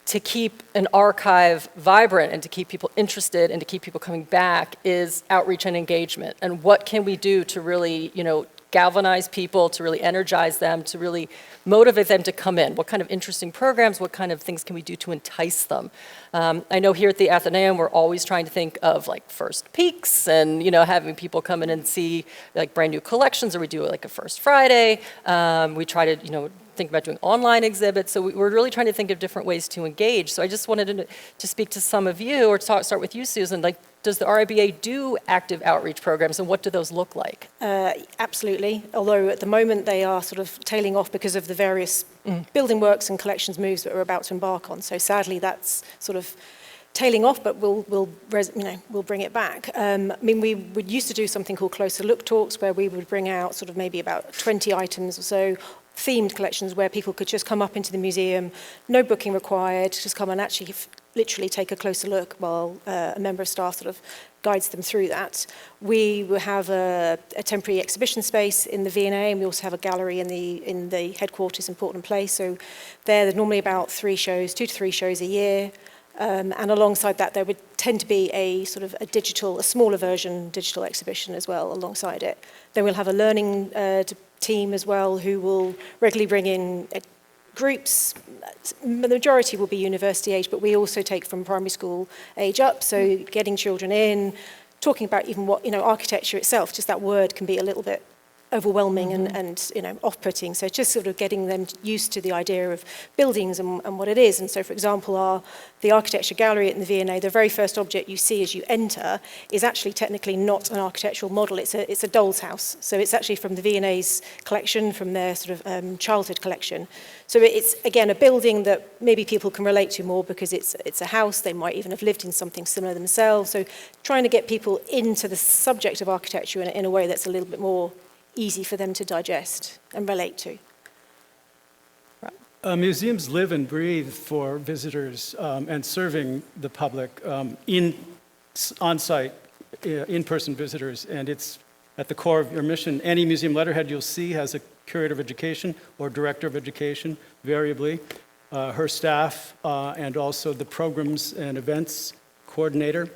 Speaker 2: to keep an archive vibrant and to keep people interested and to keep people coming back is outreach and engagement. And what can we do to really, galvanize people, to really energize them, to really motivate them to come in? What kind of interesting programs, what kind of things can we do to entice them? I know here at the Athenæum, we're always trying to think of first peeks and, having people come in and see brand new collections, or we do a First Friday. We try to, think about doing online exhibits. So we're really trying to think of different ways to engage. So I just wanted to speak to some of you, or start with you, Susan. Does the RIBA do active outreach programs, and what do those look like?
Speaker 3: Absolutely, although at the moment they are sort of tailing off because of the various building works and collections moves that we're about to embark on. So sadly, that's sort of tailing off, but we'll bring it back. We would used to do something called closer look talks, where we would bring out sort of maybe about 20 items or so, themed collections where people could just come up into the museum, no booking required, just come and actually literally take a closer look while a member of staff sort of guides them through that. We will have a temporary exhibition space in the V&A, and we also have a gallery in the headquarters in Portland Place. So there's normally about 2 to 3 shows a year. And alongside that, there would tend to be a sort of a smaller version digital exhibition as well alongside it. Then we'll have a learning team as well, who will regularly bring in groups. The majority will be university age, but we also take from primary school age up, so getting children in, talking about even what, architecture itself, just that word can be a little bit overwhelming and off-putting. So just sort of getting them used to the idea of buildings and what it is. And so, for example, the architecture gallery in the V&A, the very first object you see as you enter is actually technically not an architectural model. It's a doll's house. So it's actually from the V&A's collection, from their sort of childhood collection. So it's, again, a building that maybe people can relate to more because it's a house. They might even have lived in something similar themselves. So trying to get people into the subject of architecture in a way that's a little bit more easy for them to digest and relate to.
Speaker 4: Museums live and breathe for visitors and serving the public on-site, in-person visitors, and it's at the core of your mission. Any museum letterhead you'll see has a curator of education or director of education, variably, her staff, and also the programs and events coordinator,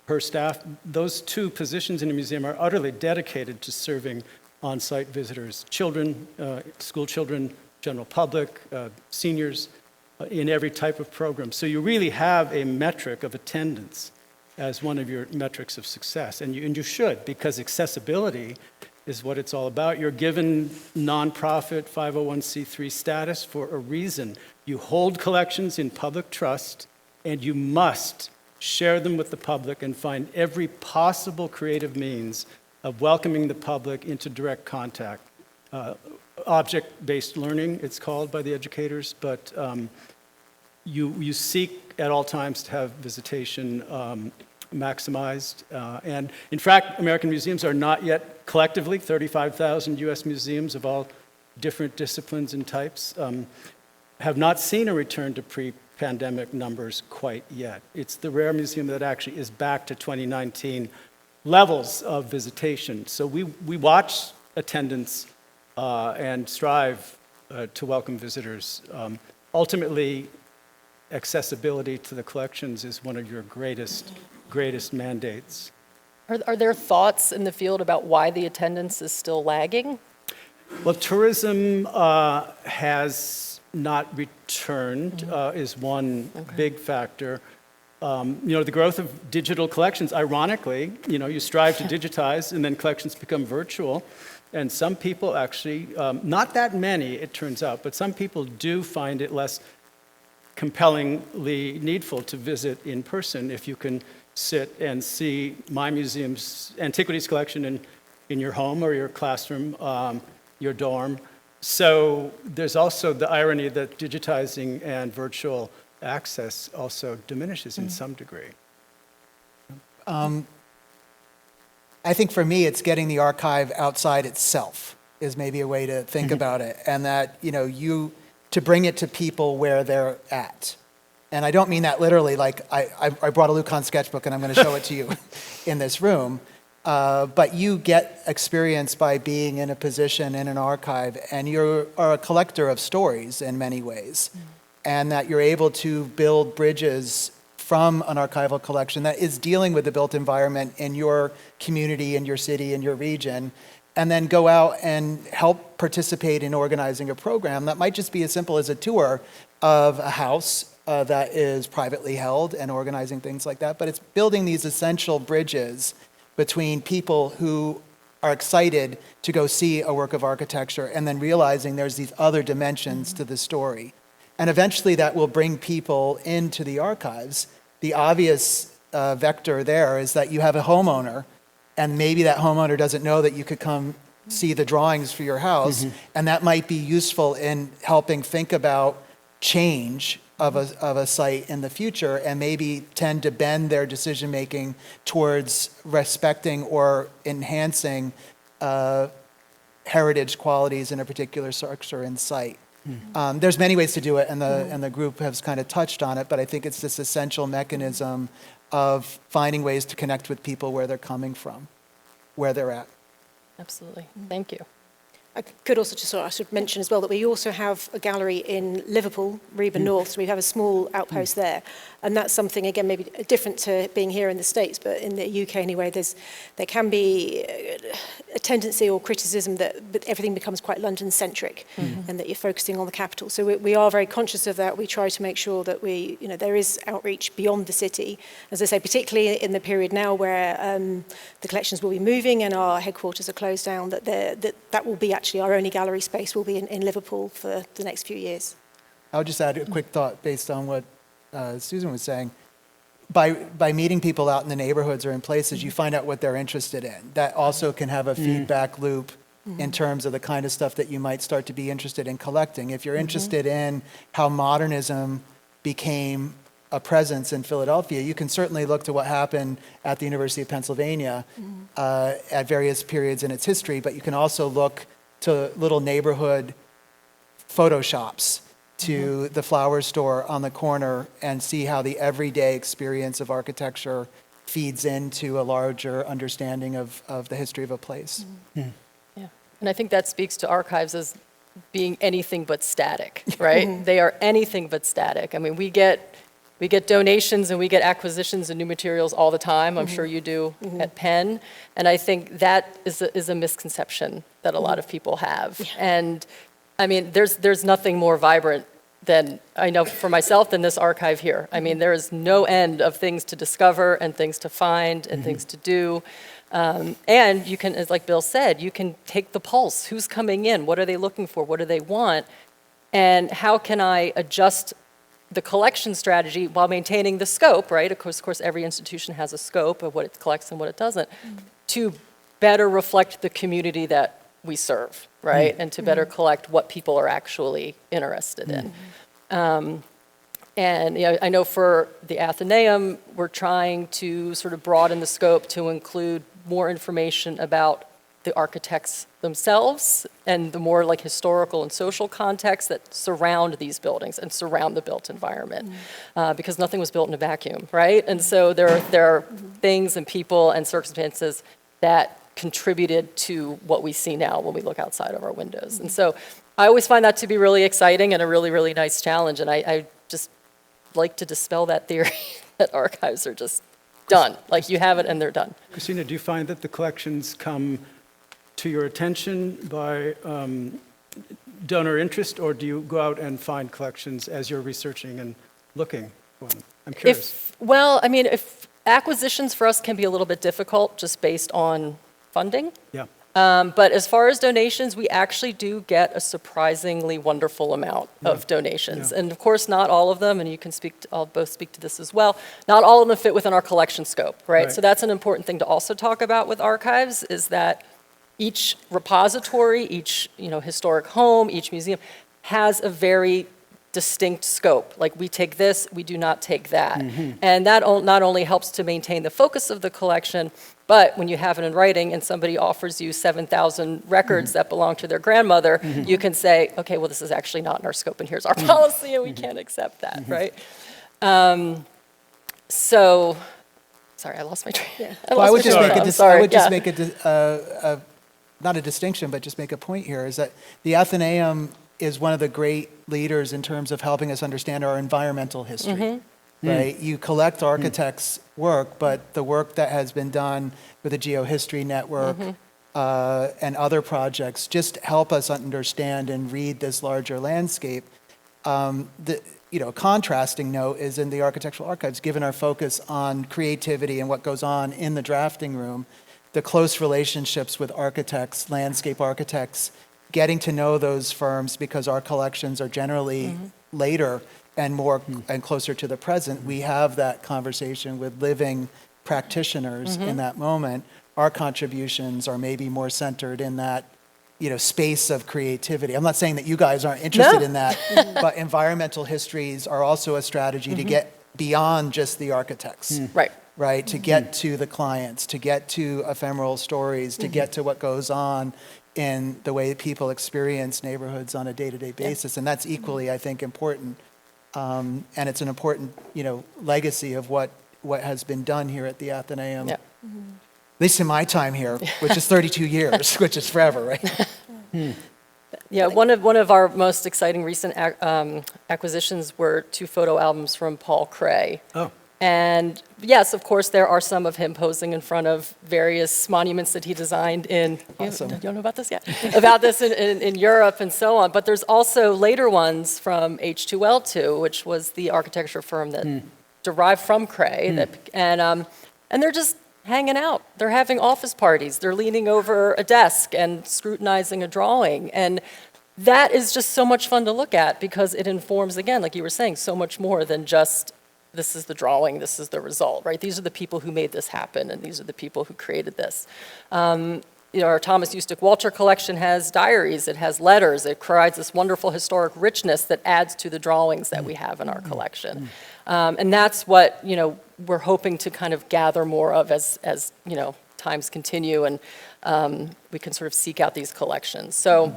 Speaker 4: her staff. Those two positions in a museum are utterly dedicated to serving on-site visitors, children, school children, general public, seniors, in every type of program. So you really have a metric of attendance as one of your metrics of success, and you should, because accessibility is what it's all about. You're given nonprofit 501c3 status for a reason. You hold collections in public trust, and you must share them with the public and find every possible creative means of welcoming the public into direct contact. Object-based learning, it's called by the educators, but you seek at all times to have visitation maximized. And in fact, American museums are not yet collectively, 35,000 US museums of all different disciplines and types, have not seen a return to pre-pandemic numbers quite yet. It's the rare museum that actually is back to 2019 levels of visitation. So we watch attendance and strive to welcome visitors. Ultimately, accessibility to the collections is one of your greatest mandates.
Speaker 2: Are there thoughts in the field about why the attendance is still lagging?
Speaker 4: Well, tourism has not returned, is one big factor. The growth of digital collections, ironically, you strive to digitize and then collections become virtual. And some people actually, not that many it turns out, but some people do find it less compellingly needful to visit in person if you can sit and see my museum's antiquities collection in your home or your classroom, your dorm. So there's also the irony that digitizing and virtual access also diminishes in some degree.
Speaker 5: I think for me, it's getting the archive outside itself is maybe a way to think about it, and that to bring it to people where they're at. And I don't mean that literally, like I brought a Lucan sketchbook and I'm going to show it to you in this room, but you get experience by being in a position in an archive, and you are a collector of stories in many ways, and that you're able to build bridges from an archival collection that is dealing with the built environment in your community, in your city, in your region, and then go out and help participate in organizing a program that might just be as simple as a tour of a house that is privately held and organizing things like that. But it's building these essential bridges between people who are excited to go see a work of architecture and then realizing there's these other dimensions to the story. And eventually that will bring people into the archives. The obvious vector there is that you have a homeowner, and maybe that homeowner doesn't know that you could come see the drawings for your house, and that might be useful in helping think about change of a site in the future, and maybe tend to bend their decision-making towards respecting or enhancing heritage qualities in a particular structure and site. There's many ways to do it, and the group has kind of touched on it, but I think it's this essential mechanism of finding ways to connect with people where they're coming from, where they're at.
Speaker 2: Absolutely. Thank you.
Speaker 3: I could also I should mention as well that we also have a gallery in Liverpool, RIBA North, so we have a small outpost there. And that's something, again, maybe different to being here in the States, but in the UK anyway, there can be a tendency or criticism that everything becomes quite London-centric and that you're focusing on the capital. So we are very conscious of that. We try to make sure that there is outreach beyond the city. As I say, particularly in the period now where the collections will be moving and our headquarters are closed down, that will be actually our only gallery space will be in Liverpool for the next few years.
Speaker 5: I would just add a quick thought based on what Susan was saying. By meeting people out in the neighborhoods or in places, you find out what they're interested in. That also can have a feedback loop in terms of the kind of stuff that you might start to be interested in collecting. If you're interested in how modernism became a presence in Philadelphia, you can certainly look to what happened at the University of Pennsylvania at various periods in its history, but you can also look to little neighborhood photo shops to the flower store on the corner and see how the everyday experience of architecture feeds into a larger understanding of the history of a place.
Speaker 2: Yeah. And I think that speaks to archives as being anything but static, right? They are anything but static. I mean, we get donations and we get acquisitions of new materials all the time. I'm sure you do at Penn. And I think that is a misconception that a lot of people have. And I mean, there's nothing more vibrant than, I know for myself, than this archive here. I mean, there is no end of things to discover and things to find and things to do. And you can, as like Bill said, you can take the pulse. Who's coming in? What are they looking for? What do they want? And how can I adjust the collection strategy while maintaining the scope, right? Of course, every institution has a scope of what it collects and what it doesn't, to better reflect the community that we serve, right? And to better collect what people are actually interested in. And you know, I know for the Athenæum, we're trying to sort of broaden the scope to include more information about the architects themselves and the more like historical and social context that surround these buildings and surround the built environment, because nothing was built in a vacuum, right? And so there are things and people and circumstances that contributed to what we see now when we look outside of our windows. And so I always find that to be really exciting and a really, really nice challenge. And I just like to dispel that theory that archives are just done. Like you have it and they're done.
Speaker 4: Kristina, do you find that the collections come to your attention by donor interest, or do you go out and find collections as you're researching and looking for them? I'm curious.
Speaker 2: If acquisitions for us can be a little bit difficult just based on funding.
Speaker 4: Yeah.
Speaker 2: But as far as donations, we actually do get a surprisingly wonderful amount of donations.
Speaker 4: Yeah.
Speaker 2: And of course, not all of them, and you can I'll both speak to this as well, not all of them fit within our collection scope, right? So that's an important thing to also talk about with archives, is that each repository, each historic home, each museum has a very distinct scope. Like we take this, we do not take that. And that not only helps to maintain the focus of the collection, but when you have it in writing and somebody offers you 7,000 records that belong to their grandmother, you can say, okay, well, this is actually not in our scope, and here's our policy, and we can't accept that, right? So, sorry, I lost my train.
Speaker 5: I would just make not a distinction, but just make a point here, is that the Athenæum is one of the great leaders in terms of helping us understand our environmental history. Right? You collect architects' work, but the work that has been done with the Geohistory Network and other projects just help us understand and read this larger landscape. A contrasting note is in the architectural archives, given our focus on creativity and what goes on in the drafting room, the close relationships with architects, landscape architects, getting to know those firms because our collections are generally later and more and closer to the present. We have that conversation with living practitioners in that moment. Our contributions are maybe more centered in that, space of creativity. I'm not saying that you guys aren't interested in that, but environmental histories are also a strategy to get beyond just the architects. Right, to get to the clients, to get to ephemeral stories, to get to what goes on in the way people experience neighborhoods on a day-to-day basis. And that's equally, I think, important. And it's an important, legacy of what has been done here at the Athenæum. At least in my time here, which is 32 years, which is forever, right?
Speaker 2: Yeah, one of our most exciting recent acquisitions were 2 photo albums from Paul Cray.
Speaker 4: Oh.
Speaker 2: And yes, of course, there are some of him posing in front of various monuments that he designed in,
Speaker 5: Awesome.
Speaker 2: you don't know about this yet? About this in Europe and so on. But there's also later ones from H2L2, which was the architecture firm that derived from Cray. And they're just hanging out. They're having office parties. They're leaning over a desk and scrutinizing a drawing. And that is just so much fun to look at because it informs, again, like you were saying, so much more than just this is the drawing, this is the result, right? These are the people who made this happen, and these are the people who created this. Our Thomas Eustace Walter collection has diaries, it has letters, it provides this wonderful historic richness that adds to the drawings that we have in our collection. And that's what, we're hoping to kind of gather more of as times continue and we can sort of seek out these collections. So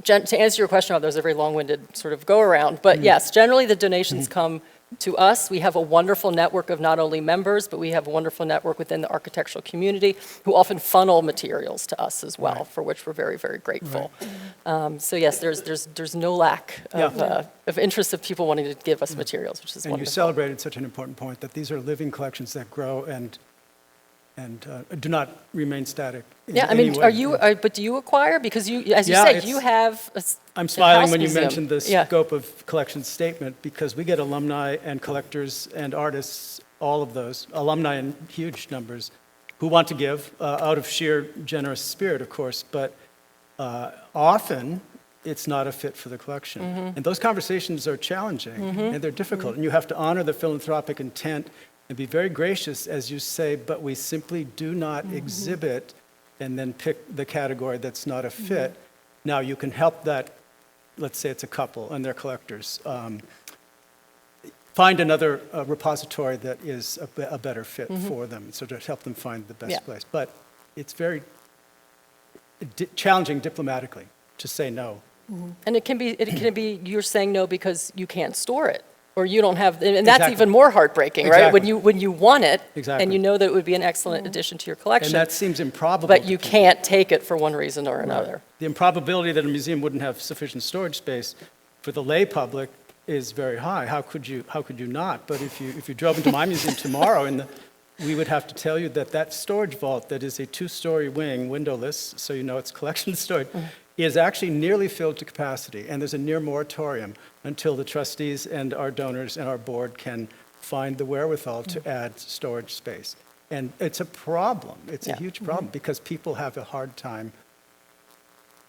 Speaker 2: To answer your question, that was a very long-winded sort of go-around, but yes, generally the donations come to us. We have a wonderful network of not only members, but we have a wonderful network within the architectural community who often funnel materials to us as well, for which we're very, very grateful. So yes, there's no lack of interest of people wanting to give us materials, which is
Speaker 4: and
Speaker 2: wonderful.
Speaker 4: You celebrated such an important point that these are living collections that grow and do not remain static in any way.
Speaker 2: But do you acquire? Because you, as you
Speaker 4: Yeah,
Speaker 2: said,
Speaker 4: it's-
Speaker 2: you have
Speaker 4: I'm smiling
Speaker 2: house
Speaker 4: when you
Speaker 2: museum.
Speaker 4: mentioned the scope of collection statement, because we get alumni and collectors and artists, all of those, alumni in huge numbers, who want to give out of sheer generous spirit, of course, but often it's not a fit for the collection. And those conversations are challenging, and they're difficult, and you have to honor the philanthropic intent and be very gracious, as you say, but we simply do not exhibit and then pick the category that's not a fit. Now, you can help that, let's say it's a couple and they're collectors, find another repository that is a better fit for them, so to help them find the best place. But it's very challenging diplomatically to say no.
Speaker 2: And it can be you're saying no because you can't store it, or you don't have, and that's even more heartbreaking, right? When you want it, and you know that it would be an excellent addition to your collection.
Speaker 4: And that seems improbable.
Speaker 2: But you can't take it for one reason or another.
Speaker 4: The improbability that a museum wouldn't have sufficient storage space for the lay public is very high. How could you not? But if you drove into my museum tomorrow, we would have to tell you that storage vault that is a 2-story wing, windowless, so you know it's collection storage, is actually nearly filled to capacity, and there's a near moratorium until the trustees and our donors and our board can find the wherewithal to add storage space. And it's a problem. It's a huge problem because people have a hard time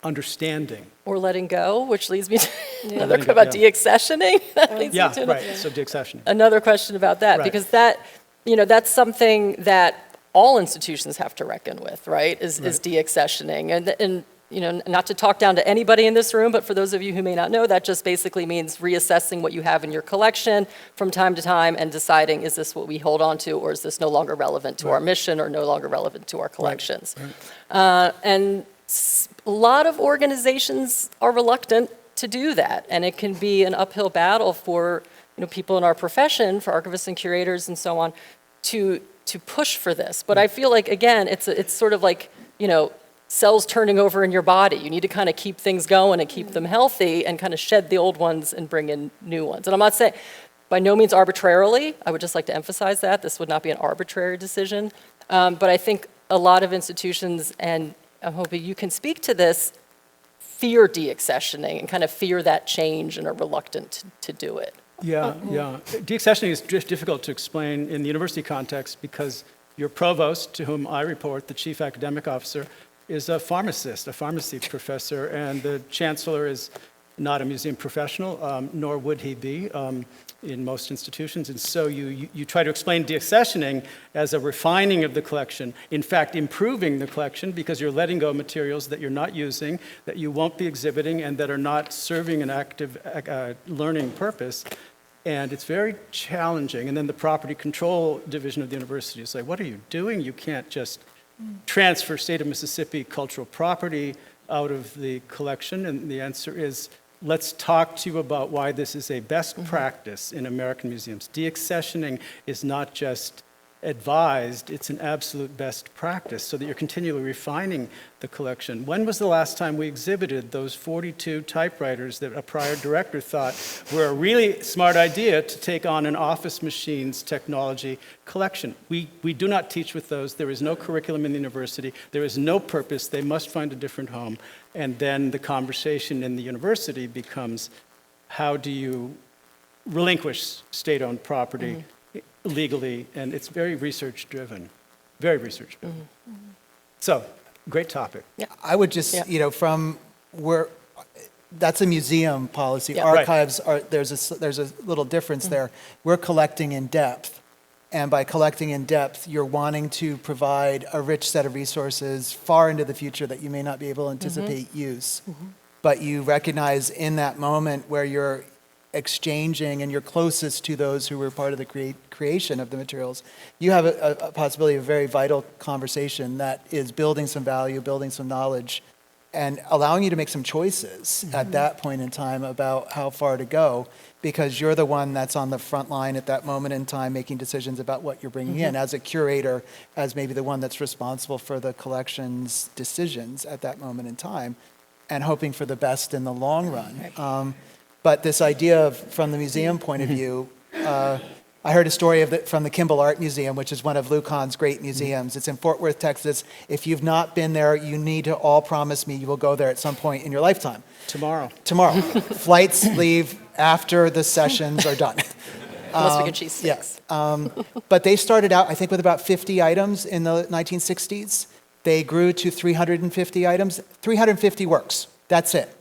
Speaker 4: understanding.
Speaker 2: Or letting go, which leads me to another question about deaccessioning.
Speaker 4: So deaccessioning.
Speaker 2: Another question about that, because that's something that all institutions have to reckon with, right? Is deaccessioning. And not to talk down to anybody in this room, but for those of you who may not know, that just basically means reassessing what you have in your collection from time to time and deciding, is this what we hold on to, or is this no longer relevant to our mission or no longer relevant to our collections? And a lot of organizations are reluctant to do that, and it can be an uphill battle for people in our profession, for archivists and curators and so on, to push for this. But I feel like, again, it's sort of like, cells turning over in your body. You need to kind of keep things going and keep them healthy and kind of shed the old ones and bring in new ones. And I'm not saying, by no means arbitrarily, I would just like to emphasize that. This would not be an arbitrary decision. But I think a lot of institutions, and I'm hoping you can speak to this, fear deaccessioning and kind of fear that change and are reluctant to do it.
Speaker 4: Yeah. Deaccessioning is difficult to explain in the university context because your provost, to whom I report, the chief academic officer, is a pharmacist, a pharmacy professor, and the chancellor is not a museum professional, nor would he be in most institutions. And so you try to explain deaccessioning as a refining of the collection, in fact, improving the collection because you're letting go of materials that you're not using, that you won't be exhibiting, and that are not serving an active learning purpose. And it's very challenging. And then the property control division of the university is like, what are you doing? You can't just transfer state of Mississippi cultural property out of the collection. And the answer is, let's talk to you about why this is a best practice in American museums. Deaccessioning is not just advised, it's an absolute best practice so that you're continually refining the collection. When was the last time we exhibited those 42 typewriters that a prior director thought were a really smart idea to take on an office machines technology collection? We do not teach with those. There is no curriculum in the university. There is no purpose. They must find a different home. And then the conversation in the university becomes, how do you relinquish state-owned property legally? And it's very research-driven, very research-driven. So, great topic.
Speaker 5: I would just, from where, that's a museum policy.
Speaker 4: Yeah,
Speaker 5: Archives are, there's a little difference there. We're collecting in depth. And by collecting in depth, you're wanting to provide a rich set of resources far into the future that you may not be able to anticipate use. But you recognize in that moment where you're exchanging and you're closest to those who were part of the creation of the materials, you have a possibility of a very vital conversation that is building some value, building some knowledge, and allowing you to make some choices at that point in time about how far to go, because you're the one that's on the front line at that moment in time making decisions about what you're bringing in as a curator, as maybe the one that's responsible for the collection's decisions at that moment in time, and hoping for the best in the long run. But this idea of, from the museum point of view, I heard a story from the Kimball Art Museum, which is one of Lucan's great museums. It's in Fort Worth, Texas. If you've not been there, you need to all promise me you will go there at some point in your lifetime.
Speaker 4: Tomorrow.
Speaker 5: Flights leave after the sessions are done.
Speaker 2: Unless we get cheese sticks.
Speaker 5: But they started out, I think, with about 50 items in the 1960s. They grew to 350 items, 350 works. That's it.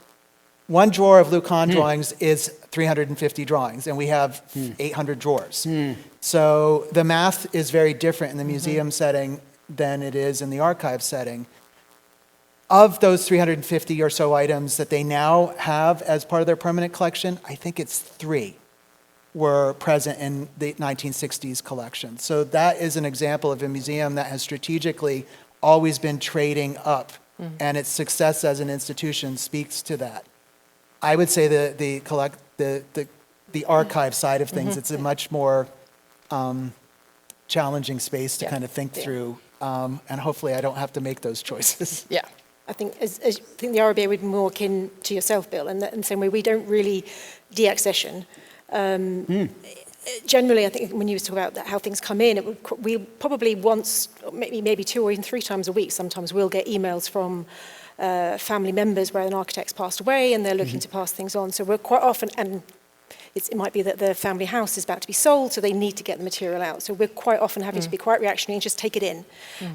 Speaker 5: One drawer of Lucan drawings is 350 drawings, and we have 800 drawers. So the math is very different in the museum setting than it is in the archive setting. Of those 350 or so items that they now have as part of their permanent collection, I think it's 3 were present in the 1960s collection. So that is an example of a museum that has strategically always been trading up, and its success as an institution speaks to that. I would say the archive side of things, it's a much more challenging space to kind of think through, and hopefully I don't have to make those choices.
Speaker 2: Yeah.
Speaker 3: I think the RIBA would be more akin to yourself, Bill, in the same way we don't really de-accession. Generally, I think when you talk about how things come in, we probably once, maybe 2 or even 3 times a week, sometimes we'll get emails from family members where an architect's passed away and they're looking to pass things on. So we're quite often, and it might be that the family house is about to be sold, so they need to get the material out. So we're quite often having to be quite reactionary and just take it in.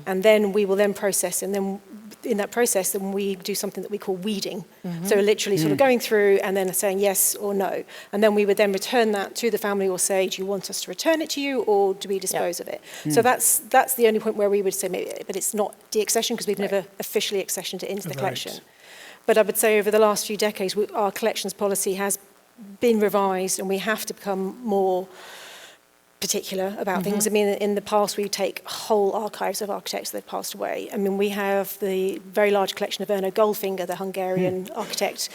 Speaker 3: And then we will then process, and then in that process, then we do something that we call weeding. So literally sort of going through and then saying yes or no. And then we would then return that to the family or say, do you want us to return it to you or do we dispose of it? So that's the only point where we would say, maybe, but it's not de-accession because we've never officially accessioned it into the collection. But I would say over the last few decades, our collections policy has been revised and we have to become more particular about things. I mean, in the past, we take whole archives of architects that have passed away. I mean, we have the very large collection of Erno Goldfinger, the Hungarian architect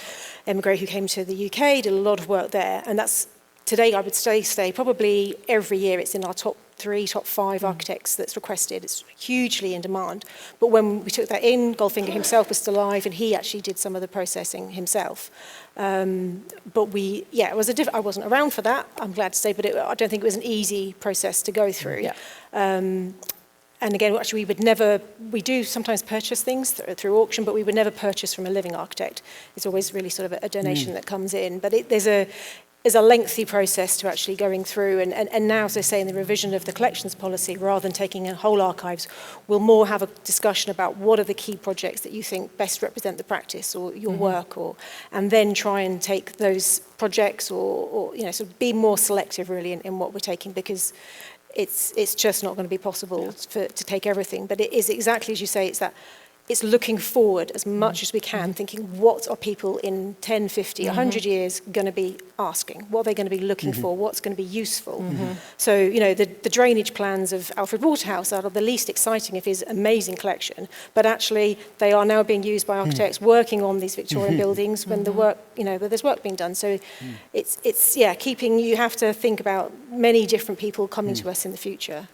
Speaker 3: emigre who came to the UK, did a lot of work there. And that's, today, I would say probably every year it's in our top 3, top 5 architects that's requested. It's hugely in demand. But when we took that in, Goldfinger himself was still alive and he actually did some of the processing himself. But it was I wasn't around for that, I'm glad to say, but I don't think it was an easy process to go through. And again, actually, we do sometimes purchase things through auction, but we would never purchase from a living architect. It's always really sort of a donation that comes in. But there's a lengthy process to actually going through. And now, as I say, in the revision of the collections policy, rather than taking in whole archives, we'll more have a discussion about what are the key projects that you think best represent the practice or your work, and then try and take those projects or sort of be more selective really in what we're taking, because it's just not going to be possible to take everything. But it is exactly as you say, it's looking forward as much as we can, thinking what are people in 10, 50, 100 years going to be asking? What are they going to be looking for? What's going to be useful? So, the drainage plans of Alfred Waterhouse are the least exciting of his amazing collection, but actually they are now being used by architects working on these Victorian buildings when the work, where there's work being done. So you have to think about many different people coming to us in the future.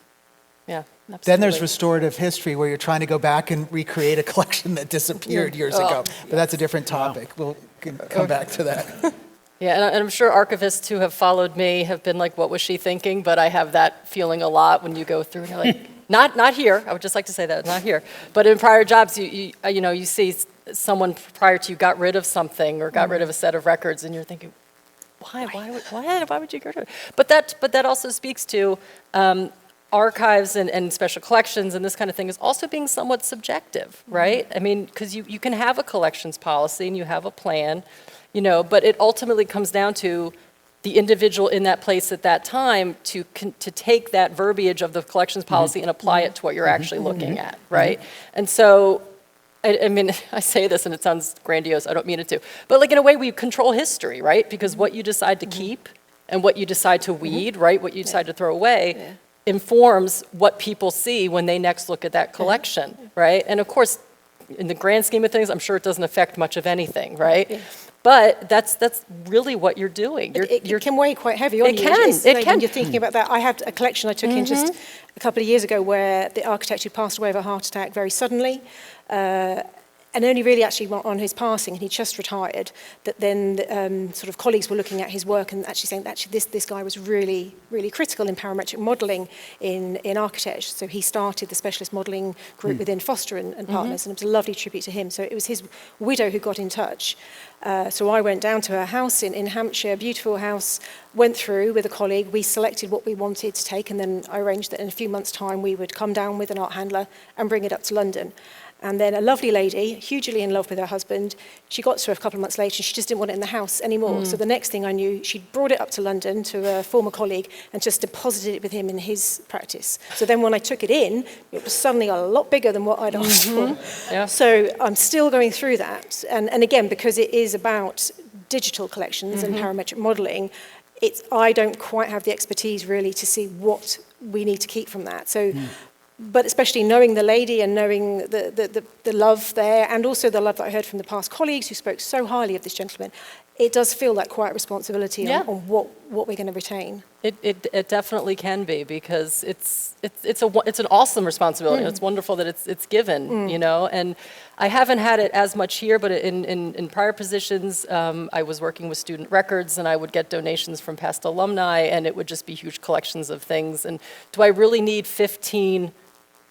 Speaker 2: Yeah, absolutely.
Speaker 5: Then there's restorative history where you're trying to go back and recreate a collection that disappeared years ago. But that's a different topic. We'll come back to that.
Speaker 2: Yeah, and I'm sure archivists who have followed me have been like, what was she thinking? But I have that feeling a lot when you go through and you're like, not here. I would just like to say that, not here. But in prior jobs, you see someone prior to you got rid of something or got rid of a set of records and you're thinking, why would you get rid of it? But that also speaks to archives and special collections and this kind of thing is also being somewhat subjective, right? I mean, because you can have a collections policy and you have a plan, but it ultimately comes down to the individual in that place at that time to take that verbiage of the collections policy and apply it to what you're actually looking at, right? And so, I mean, I say this and it sounds grandiose, I don't mean it to, but like in a way we control history, right? Because what you decide to keep and what you decide to weed, right? What you decide to throw away informs what people see when they next look at that collection, right? And of course, in the grand scheme of things, I'm sure it doesn't affect much of anything, right? Yeah. But that's really what you're doing.
Speaker 3: It can weigh quite heavy on you.
Speaker 2: It can.
Speaker 3: When you're thinking about that, I had a collection I took in just a couple of years ago where the architect who passed away of a heart attack very suddenly, and only really actually on his passing, and he just retired, that then sort of colleagues were looking at his work and actually saying that actually this guy was really, really critical in parametric modelling in architecture. So he started the specialist modelling group within Foster and Partners, and it was a lovely tribute to him. So it was his widow who got in touch. So I went down to her house in Hampshire, beautiful house, went through with a colleague, we selected what we wanted to take, and then I arranged that in a few months' time we would come down with an art handler and bring it up to London. And then a lovely lady, hugely in love with her husband, she got to her a couple of months later and she just didn't want it in the house anymore. So the next thing I knew, she'd brought it up to London to a former colleague and just deposited it with him in his practice. So then when I took it in, it was suddenly a lot bigger than what I'd asked for.
Speaker 2: Yeah.
Speaker 3: So I'm still going through that. And again, because it is about digital collections and parametric modelling, I don't quite have the expertise really to see what we need to keep from that. So. But especially knowing the lady and knowing the love there, and also the love that I heard from the past colleagues who spoke so highly of this gentleman, it does feel like quite a responsibility on what we're going to retain.
Speaker 2: It definitely can be, because it's an awesome responsibility. It's wonderful that it's given, you know. And I haven't had it as much here, but in prior positions, I was working with student records, and I would get donations from past alumni, and it would just be huge collections of things. And do I really need 15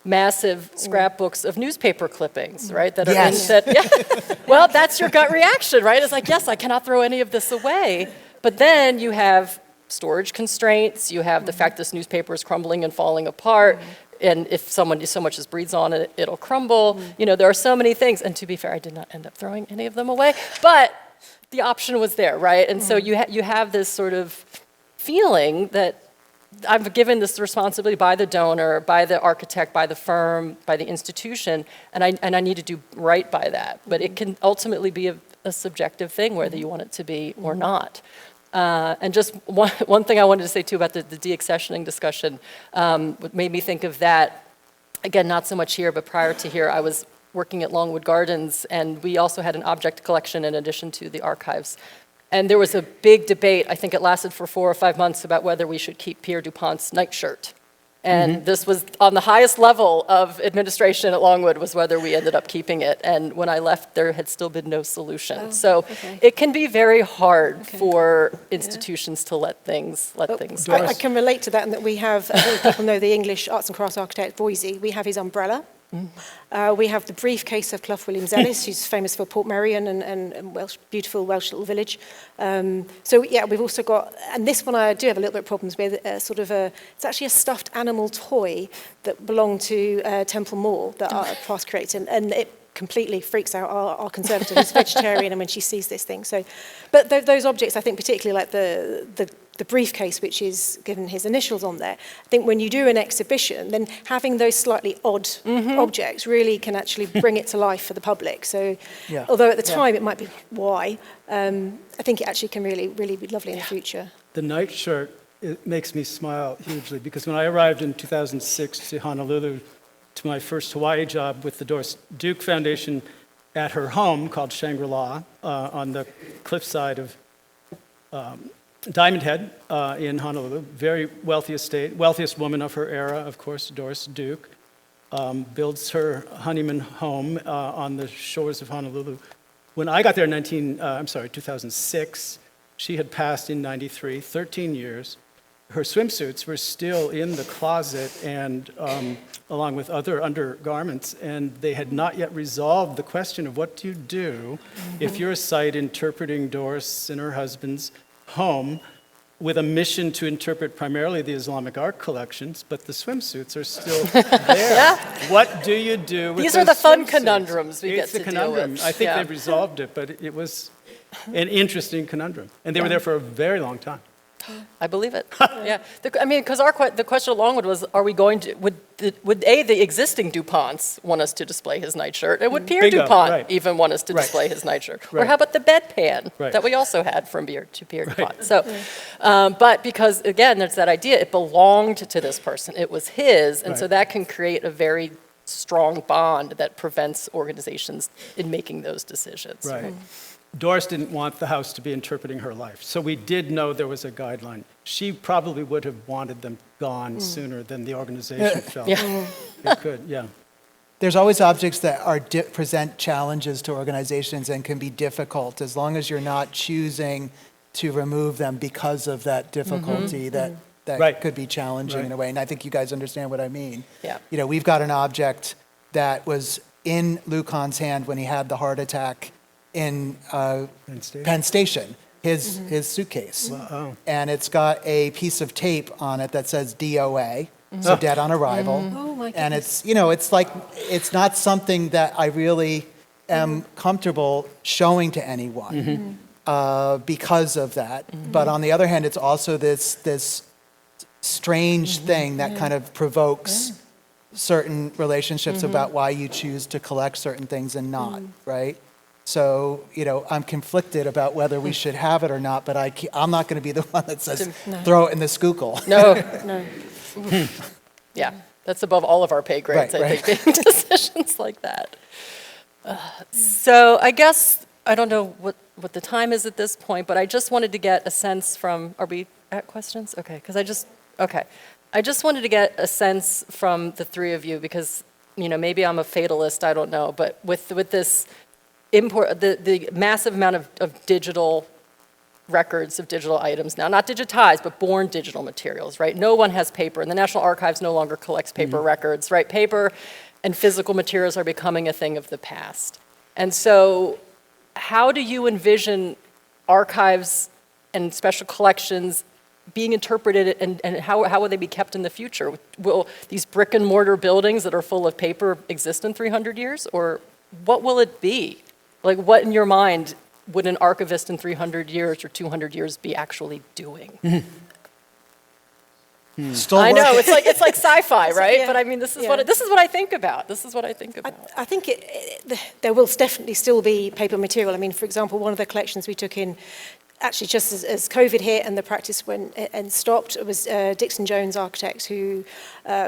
Speaker 2: massive scrapbooks of newspaper clippings, right? That are well, that's your gut reaction, right? It's like, yes, I cannot throw any of this away. But then you have storage constraints, you have the fact this newspaper is crumbling and falling apart, and if someone so much as breathes on it, it'll crumble. You know, there are so many things, and to be fair, I did not end up throwing any of them away, but the option was there, right? And so you have this sort of feeling that I'm given this responsibility by the donor, by the architect, by the firm, by the institution, and I need to do right by that. But it can ultimately be a subjective thing, whether you want it to be or not. And just one thing I wanted to say too about the deaccessioning discussion, what made me think of that, again, not so much here, but prior to here, I was working at Longwood Gardens, and we also had an object collection in addition to the archives. And there was a big debate, I think it lasted for 4 or 5 months, about whether we should keep Pierre Dupont's nightshirt. And this was on the highest level of administration at Longwood, was whether we ended up keeping it. And when I left, there had still been no solution. It can be very hard for institutions to let things go.
Speaker 3: I can relate to that in that we have, people know the English arts and crafts architect Boise, we have his umbrella. We have the briefcase of Clough Williams-Ellis, who's famous for Portmeirion and beautiful Welsh little village. So yeah, we've also got, and this one I do have a little bit of problems with, it's actually a stuffed animal toy that belonged to Temple Moore that our past created, and it completely freaks out our conservative who's vegetarian, and when she sees this thing. So, but those objects, I think particularly like the briefcase, which is given his initials on there, I think when you do an exhibition, then having those slightly odd objects really can actually bring it to life for the public. So although at the time it might be, why, I think it actually can really, really be lovely in the future.
Speaker 4: The nightshirt, it makes me smile hugely, because when I arrived in 2006 to Honolulu, to my first Hawaii job with the Doris Duke Foundation at her home called Shangri-La on the cliffside of Diamond Head in Honolulu, very wealthy estate, wealthiest woman of her era, of course, Doris Duke, builds her honeymoon home on the shores of Honolulu. When I got there in 2006, she had passed in 93, 13 years. Her swimsuits were still in the closet, and along with other undergarments, and they had not yet resolved the question of what do you do if you're a site interpreting Doris and her husband's home with a mission to interpret primarily the Islamic art collections, but the swimsuits are still there. What do you do with
Speaker 2: These are the fun
Speaker 4: swimsuits?
Speaker 2: Conundrums we get to deal with.
Speaker 4: I think they've resolved it, but it was an interesting conundrum. And they were there for a very long time.
Speaker 2: I believe it. Yeah, because the question of Longwood was: are we going to would the existing Duponts want us to display his nightshirt, and would Pierre Dupont even want us to display his nightshirt, or how about the bedpan that we also had from Pierre Dupont? So, but because again, there's that idea it belonged to this person, it was his, and so that can create a very strong bond that prevents organizations in making those decisions.
Speaker 4: Right. Doris didn't want the house to be interpreting her life, so we did know there was a guideline. She probably would have wanted them gone sooner than the organization felt.
Speaker 2: Yeah.
Speaker 4: It could, yeah.
Speaker 5: There's always objects that are present challenges to organizations and can be difficult, as long as you're not choosing to remove them because of that difficulty that
Speaker 4: Right.
Speaker 5: could be challenging in a way. And I think you guys understand what I mean.
Speaker 2: Yeah.
Speaker 5: You know, we've got an object that was in Lucan's hand when he had the heart attack in Penn Station, his suitcase.
Speaker 4: Wow.
Speaker 5: And it's got a piece of tape on it that says DOA, so dead on arrival.
Speaker 3: Oh, my
Speaker 5: And
Speaker 3: goodness.
Speaker 5: it's, you know, it's like, it's not something that I really am comfortable showing to anyone because of that. But on the other hand, it's also this strange thing that kind of provokes certain relationships about why you choose to collect certain things and not, right? So, you know, I'm conflicted about whether we should have it or not, but I'm not going to be the one that says, throw it in the schuylkill.
Speaker 2: No,
Speaker 3: No.
Speaker 2: yeah, that's above all of our pay grades,
Speaker 5: Right,
Speaker 2: I think, making decisions like that. So I guess, I don't know what the time is at this point, but I just wanted to get a sense from, are we at questions? Okay, because I just wanted to get a sense from the three of you, because, you know, maybe I'm a fatalist, I don't know, but with this the massive amount of digital records, of digital items now, not digitized, but born digital materials, right? No one has paper, and the National Archives no longer collects paper records, right? Paper and physical materials are becoming a thing of the past. And so how do you envision archives and special collections being interpreted, and how will they be kept in the future? Will these brick and mortar buildings that are full of paper exist in 300 years, or what will it be? Like, what in your mind would an archivist in 300 years or 200 years be actually doing?
Speaker 5: Still
Speaker 2: I know,
Speaker 5: working.
Speaker 2: it's like sci-fi, right?
Speaker 3: yeah.
Speaker 2: But I mean, this is
Speaker 3: Yeah.
Speaker 2: what I think about. This is what I think about.
Speaker 3: I think there will definitely still be paper material. I mean, for example, one of the collections we took in, actually just as COVID hit and the practice went and stopped, it was Dixon Jones architect who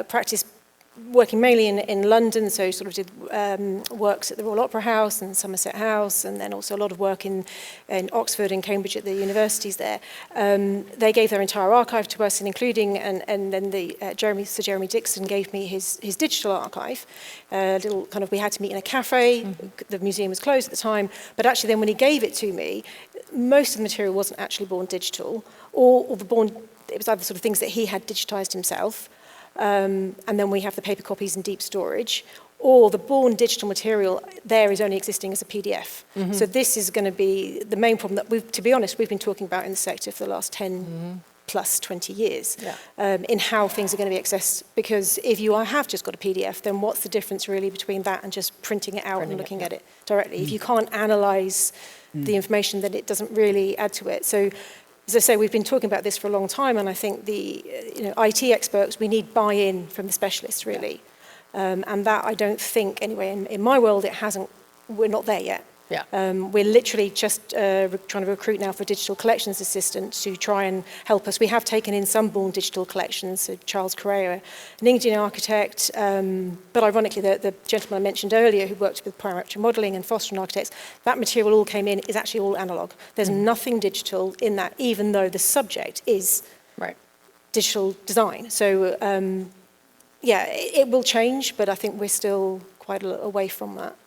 Speaker 3: practiced working mainly in London, so sort of did works at the Royal Opera House and Somerset House, and then also a lot of work in Oxford and Cambridge at the universities there. They gave their entire archive to us, and including, and then Sir Jeremy Dixon gave me his digital archive. Little kind of, we had to meet in a cafe. The museum was closed at the time, but actually then when he gave it to me, most of the material wasn't actually born digital, or it was either sort of things that he had digitized himself. And then we have the paper copies in deep storage, or the born digital material there is only existing as a PDF. So this is going to be the main problem that to be honest, we've been talking about in the sector for the last 10 plus 20 years, in how things are going to be accessed. Because if you have just got a PDF, then what's the difference really between that and just printing it out and looking at it directly? If you can't analyze the information, then it doesn't really add to it. So, as I say, we've been talking about this for a long time, and I think the IT experts, we need buy-in from the specialists, really. And that, I don't think, anyway, in my world, we're not there yet.
Speaker 2: Yeah.
Speaker 3: We're literally just trying to recruit now for a digital collections assistant to try and help us. We have taken in some born digital collections, so Charles Correa, an Indian architect, but ironically the gentleman I mentioned earlier who worked with parametric modelling and fostering architects, that material all came in, is actually all analogue. There's nothing digital in that, even though the subject is digital design. So yeah, it will change, but I think we're still quite a away from that.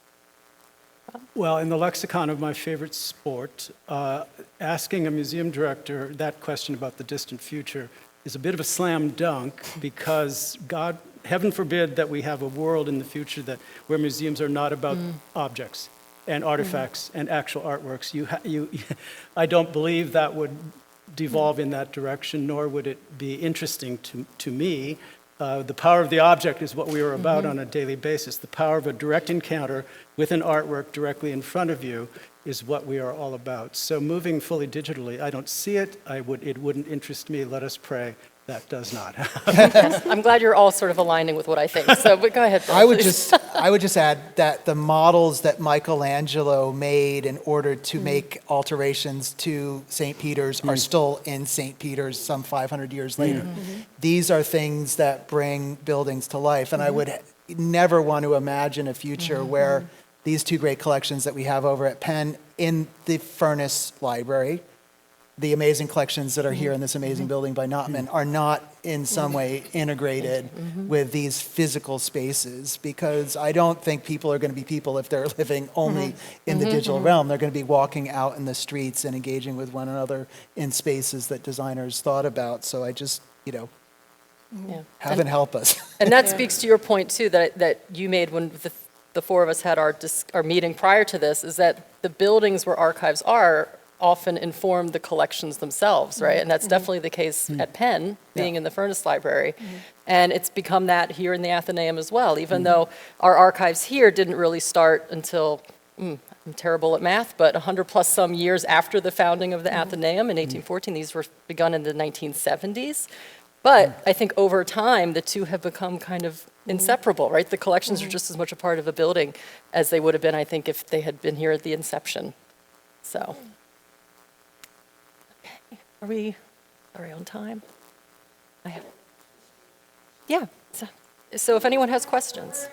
Speaker 4: Well, in the lexicon of my favorite sport, asking a museum director that question about the distant future is a bit of a slam dunk, because heaven forbid that we have a world in the future where museums are not about objects and artifacts and actual artworks. I don't believe that would devolve in that direction, nor would it be interesting to me. The power of the object is what we are about on a daily basis. The power of a direct encounter with an artwork directly in front of you is what we are all about. So moving fully digitally, I don't see it. It wouldn't interest me. Let us pray that does not.
Speaker 2: Yes, I'm glad you're all sort of aligning with what I think. So, but go ahead, Bill,
Speaker 5: I would
Speaker 2: please.
Speaker 5: just add that the models that Michelangelo made in order to make alterations to St. Peter's are still in St. Peter's some 500 years later. These are things that bring buildings to life. And I would never want to imagine a future where these two great collections that we have over at Penn in the Furness Library, the amazing collections that are here in this amazing building by Notman, are not in some way integrated with these physical spaces, because I don't think people are going to be people if they're living only in the digital realm. They're going to be walking out in the streets and engaging with one another in spaces that designers thought about. So I just, heaven help us.
Speaker 2: And that speaks to your point, too, that you made when the four of us had our meeting prior to this, is that the buildings where archives are often inform the collections themselves, right? And that's definitely the case at Penn, being in the Furness Library. And it's become that here in the Athenæum as well, even though our archives here didn't really start until, I'm terrible at math, but 100 plus some years after the founding of the Athenæum in 1814. These were begun in the 1970s. But I think over time, the two have become kind of inseparable, right? The collections are just as much a part of a building as they would have been, I think, if they had been here at the inception. So, okay, are we on time? Yeah, so if anyone has questions.